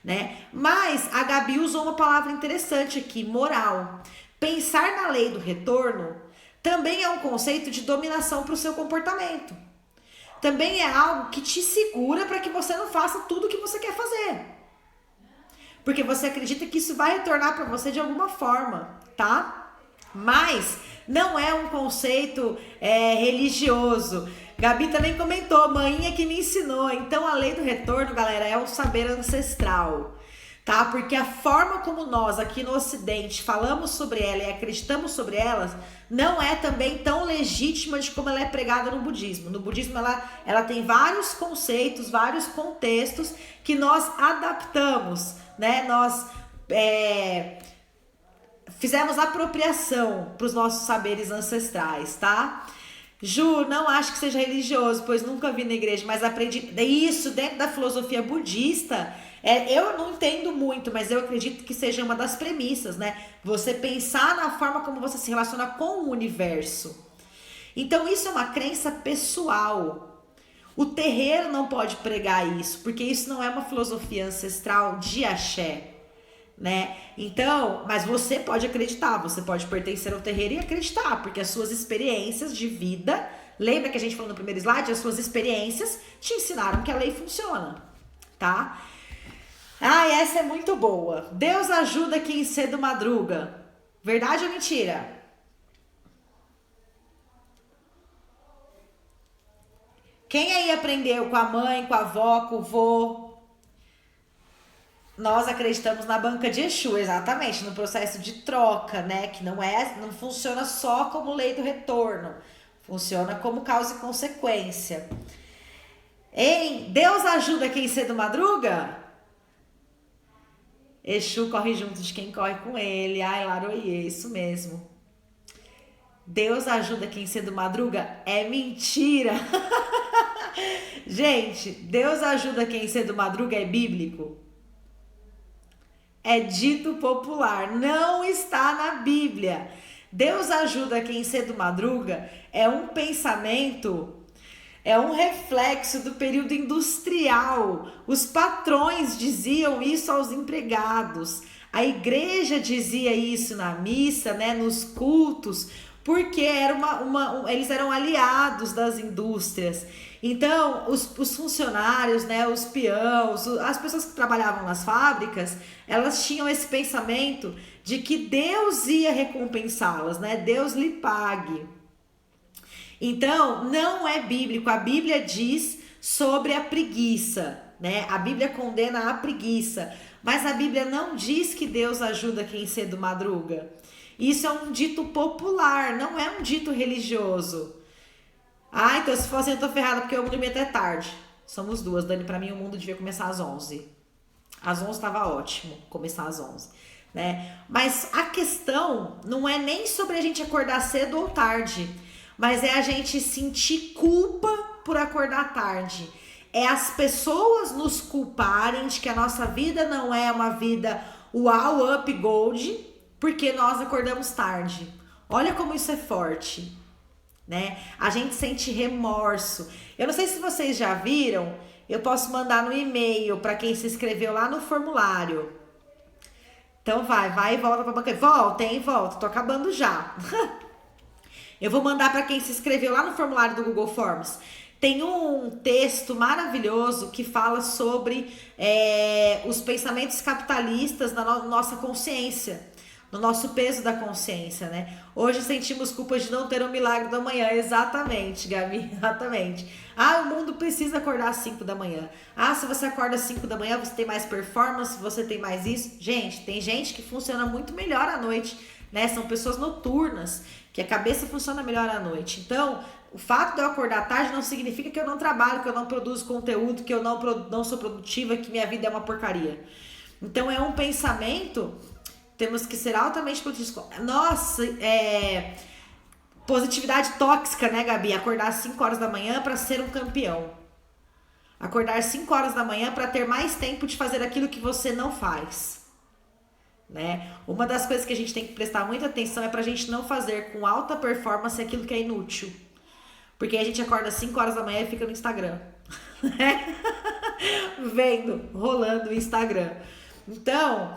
né? Mas a Gabi usou uma palavra interessante aqui, moral. Pensar na lei do retorno também é um conceito de dominação para o seu comportamento. Também é algo que te segura para que você não faça tudo o que você quer fazer. Porque você acredita que isso vai retornar para você de alguma forma, tá? Mas não é um conceito religioso. Gabi também comentou, maninha que me ensinou. Então a lei do retorno, galera, é um saber ancestral, tá? Porque a forma como nós aqui no Ocidente falamos sobre ela e acreditamos sobre elas não é também tão legítima de como ela é pregada no budismo. No budismo ela tem vários conceitos, vários contextos que nós adaptamos, né? Nós fizemos apropriação para os nossos saberes ancestrais, tá? Ju, não acho que seja religioso, pois nunca vi na igreja, mas aprendi isso dentro da filosofia budista. Eu não entendo muito, mas eu acredito que seja uma das premissas, né? Você pensar na forma como você se relaciona com o universo. Então isso é uma crença pessoal. O terreiro não pode pregar isso, porque isso não é uma filosofia ancestral de axé, né? Então, mas você pode acreditar, você pode pertencer ao terreiro e acreditar, porque as suas experiências de vida, lembra que a gente falou no primeiro slide, as suas experiências te ensinaram que a lei funciona, tá? Essa é muito boa. Deus ajuda quem cedo madruga. Verdade ou mentira? Quem aí aprendeu com a mãe, com a avó, com o vô? Nós acreditamos na banca de Exu, exatamente, no processo de troca, né? Que não funciona só como lei do retorno, funciona como causa e consequência. Hein? Deus ajuda quem cedo madruga? Exu corre junto de quem corre com ele. Ai, Laroie, isso mesmo. Deus ajuda quem cedo madruga? É mentira! Gente, Deus ajuda quem cedo madruga é bíblico? É dito popular, não está na Bíblia. Deus ajuda quem cedo madruga é um pensamento, é um reflexo do período industrial. Os patrões diziam isso aos empregados. A igreja dizia isso na missa, né, nos cultos, porque era eles eram aliados das indústrias. Então, os funcionários, né, os peões, as pessoas que trabalhavam nas fábricas, elas tinham esse pensamento de que Deus ia recompensá-las, né? Deus lhe pague. Então, não é bíblico. A Bíblia diz sobre a preguiça, né? A Bíblia condena a preguiça, mas a Bíblia não diz que Deus ajuda quem cedo madruga. Isso é um dito popular, não é um dito religioso. Então se for assim eu tô ferrada porque eu dormi até tarde. Somos duas, Dani, pra mim o mundo devia começar às 11. Às 11 tava ótimo, começar às 11, né? Mas a questão não é nem sobre a gente acordar cedo ou tarde, mas é a gente sentir culpa por acordar tarde. É as pessoas nos culparem de que a nossa vida não é uma vida wow, up, gold, porque nós acordamos tarde. Olha como isso é forte, né? A gente sente remorso. Eu não sei se vocês já viram, eu posso mandar no e-mail para quem se inscreveu lá no formulário. Então vai e volta pra banca. Volta, tô acabando já. Eu vou mandar para quem se inscreveu lá no formulário do Google Forms. Tem um texto maravilhoso que fala sobre os pensamentos capitalistas na nossa consciência. no nosso peso da consciência, né? Hoje sentimos culpa de não ter um milagre da manhã. Exatamente, Gabi, exatamente. Ah, o mundo precisa acordar às 5 da manhã. Ah, se você acorda às 5 da manhã, você tem mais performance, você tem mais isso. Gente, tem gente que funciona muito melhor à noite, né? São pessoas noturnas, que a cabeça funciona melhor à noite. Então, o fato de eu acordar tarde não significa que eu não trabalho, que eu não produzo conteúdo, que eu não sou produtiva, que minha vida é uma porcaria. Então, é um pensamento... Temos que ser altamente produtivos. Nossa, positividade tóxica, né, Gabi? Acordar às 5 horas da manhã para ser um campeão. Acordar às 5 horas da manhã para ter mais tempo de fazer aquilo que você não faz. Né? Uma das coisas que a gente tem que prestar muita atenção é pra gente não fazer com alta performance aquilo que é inútil. Porque a gente acorda às 5 horas da manhã e fica no Instagram. Vendo, rolando o Instagram. Então,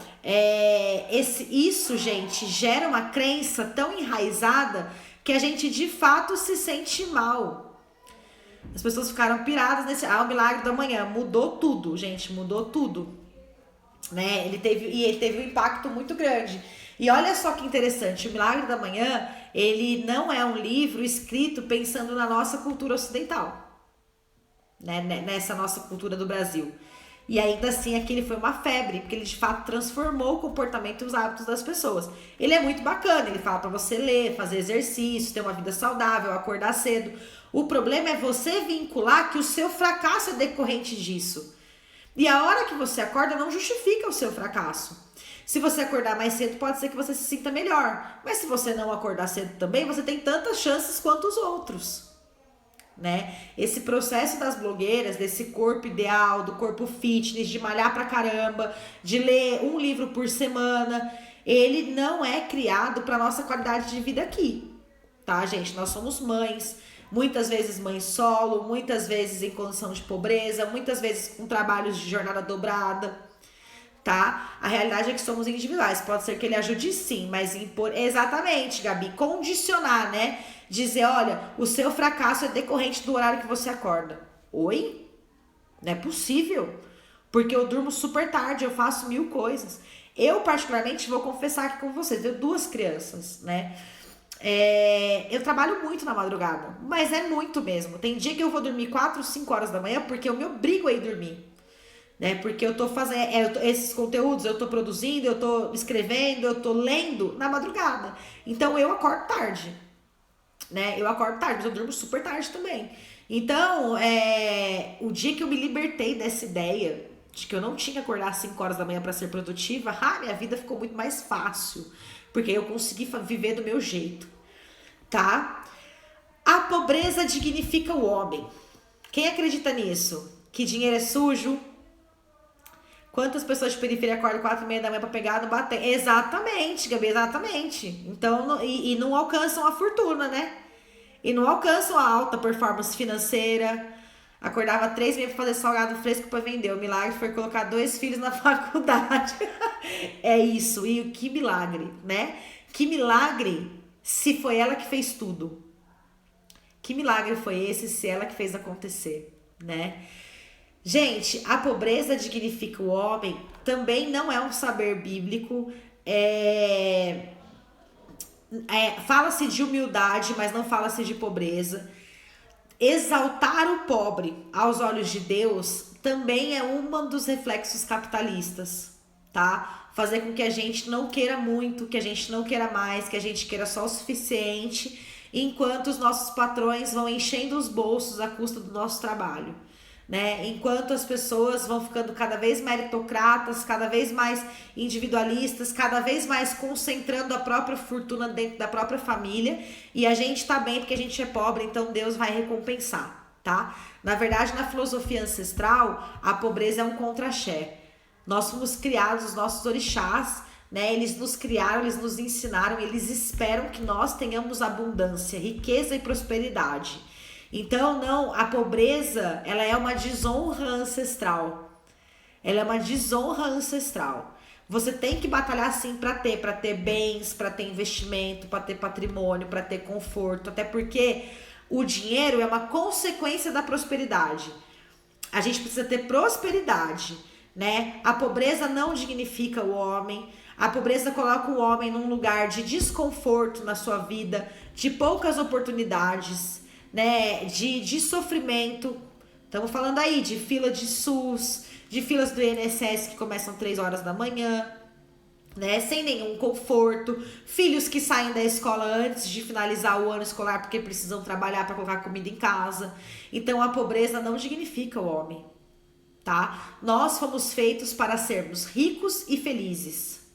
isso, gente, gera uma crença tão enraizada que a gente de fato se sente mal. As pessoas ficaram piradas nesse... o milagre da manhã. Mudou tudo, gente, mudou tudo. Né? Ele teve um impacto muito grande. E olha só que interessante, o Milagre da Manhã, ele não é um livro escrito pensando na nossa cultura ocidental. Né? Nessa nossa cultura do Brasil. E ainda assim, aqui ele foi uma febre, porque ele de fato transformou o comportamento e os hábitos das pessoas. Ele é muito bacana, ele fala pra você ler, fazer exercício, ter uma vida saudável, acordar cedo. O problema é você vincular que o seu fracasso é decorrente disso. E a hora que você acorda não justifica o seu fracasso. Se você acordar mais cedo, pode ser que você se sinta melhor. Mas se você não acordar cedo também, você tem tantas chances quanto os outros. Né? Esse processo das blogueiras, desse corpo ideal, do corpo fitness, de malhar pra caramba, de ler um livro por semana, ele não é criado para nossa qualidade de vida aqui, tá, gente? Nós somos mães, muitas vezes mães solo, muitas vezes em condição de pobreza, muitas vezes com trabalhos de jornada dobrada, tá? A realidade é que somos individuais, pode ser que ele ajude sim, mas impor... Exatamente, Gabi, condicionar, né? Dizer, olha, o seu fracasso é decorrente do horário que você acorda. Oi? Não é possível, porque eu durmo super tarde, eu faço 1000 coisas. Eu, particularmente, vou confessar aqui com vocês, eu tenho 2 crianças, né? Eu trabalho muito na madrugada, mas é muito mesmo. Tem dia que eu vou dormir 4, 5 horas da manhã porque eu me obrigo a ir dormir. Né? Porque eu tô fazendo esses conteúdos, eu tô produzindo, eu tô escrevendo, eu tô lendo na madrugada. Então eu acordo tarde. Né? Eu acordo tarde, mas eu durmo super tarde também. Então, o dia que eu me libertei dessa ideia de que eu não tinha que acordar às 5 horas da manhã para ser produtiva, minha vida ficou muito mais fácil. Porque eu consegui viver do meu jeito. Tá? A pobreza dignifica o homem. Quem acredita nisso? Que dinheiro é sujo? Quantas pessoas de periferia acordam 4h30 da manhã pra pegar no bater? Exatamente, Gabi, exatamente. Então, e não alcançam a fortuna, né? E não alcançam a alta performance financeira. Acordava 3h30 pra fazer salgado fresco pra vender. O milagre foi colocar 2 filhos na faculdade. É isso. E que milagre, né? Que milagre se foi ela que fez tudo. Que milagre foi esse se ela que fez acontecer, né? Gente, a pobreza dignifica o homem também não é um saber bíblico. Fala-se de humildade, mas não fala-se de pobreza. Exaltar o pobre aos olhos de Deus também é um dos reflexos capitalistas, tá? Fazer com que a gente não queira muito, que a gente não queira mais, que a gente queira só o suficiente, enquanto os nossos patrões vão enchendo os bolsos à custa do nosso trabalho. Né? Enquanto as pessoas vão ficando cada vez meritocratas, cada vez mais individualistas, cada vez mais concentrando a própria fortuna dentro da própria família, e a gente tá bem porque a gente é pobre, então Deus vai recompensar, tá? Na verdade, na filosofia ancestral, a pobreza é um contra-axé. Nós fomos criados, os nossos orixás, né? Eles nos criaram, eles nos ensinaram, eles esperam que nós tenhamos abundância, riqueza e prosperidade. Então, não, a pobreza, ela é uma desonra ancestral. Ela é uma desonra ancestral. Você tem que batalhar sim para ter bens, para ter investimento, para ter patrimônio, para ter conforto, até porque o dinheiro é uma consequência da prosperidade. A gente precisa ter prosperidade, né? A pobreza não dignifica o homem. A pobreza coloca o homem num lugar de desconforto na sua vida, de poucas oportunidades, né? De sofrimento. Estamos falando aí de fila de SUS, de filas do INSS que começam 3 horas da manhã, né? Sem nenhum conforto. Filhos que saem da escola antes de finalizar o ano escolar porque precisam trabalhar para colocar comida em casa. Então a pobreza não dignifica o homem, tá? Nós fomos feitos para sermos ricos e felizes.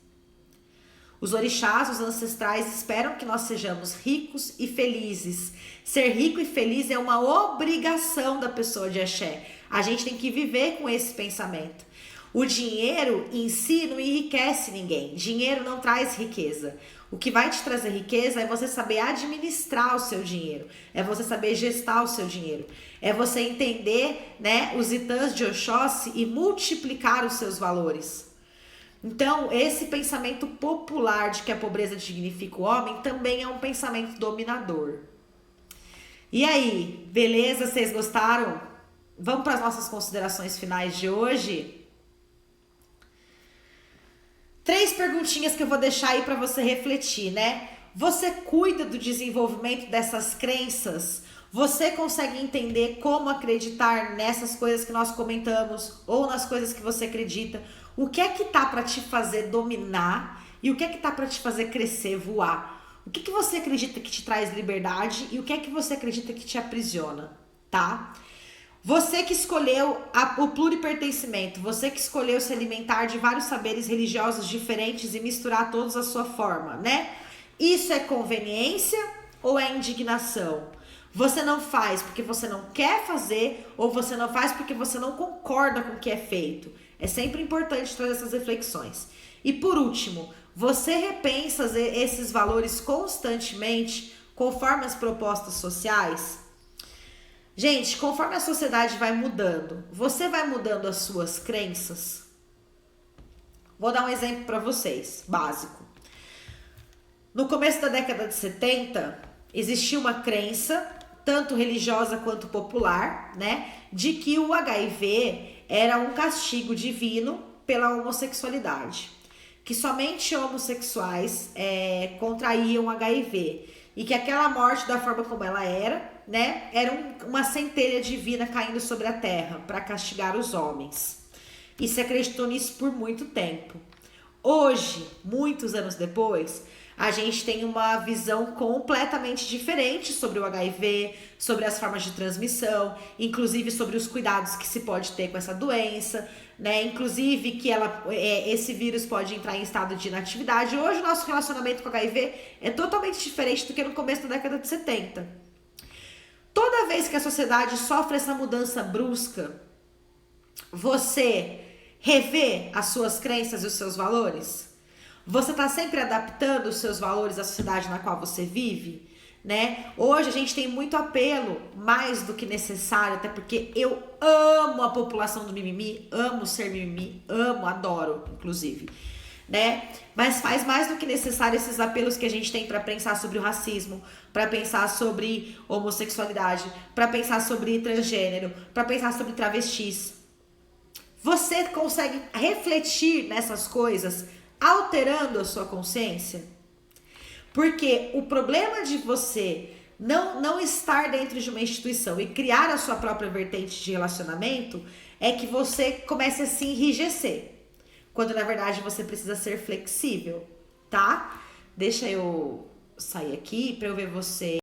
Os orixás, os ancestrais, esperam que nós sejamos ricos e felizes. Ser rico e feliz é uma obrigação da pessoa de axé. A gente tem que viver com esse pensamento. O dinheiro em si não enriquece ninguém. Dinheiro não traz riqueza. O que vai te trazer riqueza é você saber administrar o seu dinheiro. É você saber gestar o seu dinheiro. É você entender, né, os itãs de Oxóssi e multiplicar os seus valores. Então, esse pensamento popular de que a pobreza dignifica o homem também é um pensamento dominador. E aí, beleza? Vocês gostaram? Vamos para as nossas considerações finais de hoje? 3 perguntinhas que eu vou deixar aí para você refletir, né? Você cuida do desenvolvimento dessas crenças? Você consegue entender como acreditar nessas coisas que nós comentamos ou nas coisas que você acredita? O que é que tá para te fazer dominar e o que é que tá para te fazer crescer, voar? O que que você acredita que te traz liberdade e o que é que você acredita que te aprisiona, tá? Você que escolheu o pluripertencimento, você que escolheu se alimentar de vários saberes religiosos diferentes e misturar todos à sua forma, né? Isso é conveniência ou é indignação? Você não faz porque você não quer fazer ou você não faz porque você não concorda com o que é feito? É sempre importante trazer essas reflexões. E por último, você repensa esses valores constantemente conforme as propostas sociais? Gente, conforme a sociedade vai mudando, você vai mudando as suas crenças? Vou dar um exemplo para vocês, básico. No começo da década de 70, existia uma crença, tanto religiosa quanto popular, né, de que o HIV era um castigo divino pela homossexualidade, que somente homossexuais contraíam HIV e que aquela morte da forma como ela era, né, era uma centelha divina caindo sobre a terra para castigar os homens. E se acreditou nisso por muito tempo. Hoje, muitos anos depois, a gente tem uma visão completamente diferente sobre o HIV, sobre as formas de transmissão, inclusive sobre os cuidados que se pode ter com essa doença, né? Inclusive que esse vírus pode entrar em estado de inatividade. Hoje o nosso relacionamento com o HIV é totalmente diferente do que no começo da década de 70. Toda vez que a sociedade sofre essa mudança brusca, você revê as suas crenças e os seus valores? Você está sempre adaptando os seus valores à sociedade na qual você vive, né? Hoje a gente tem muito apelo, mais do que necessário, até porque eu amo a população do mimimi, amo ser mimimi, amo, adoro, inclusive, né? Mas faz mais do que necessário esses apelos que a gente tem para pensar sobre o racismo, para pensar sobre homossexualidade, para pensar sobre transgênero, para pensar sobre travestis. Você consegue refletir nessas coisas alterando a sua consciência? Porque o problema de você não estar dentro de uma instituição e criar a sua própria vertente de relacionamento é que você comece a se enrijecer, quando na verdade você precisa ser flexível, tá? Deixa eu sair aqui para eu ver você.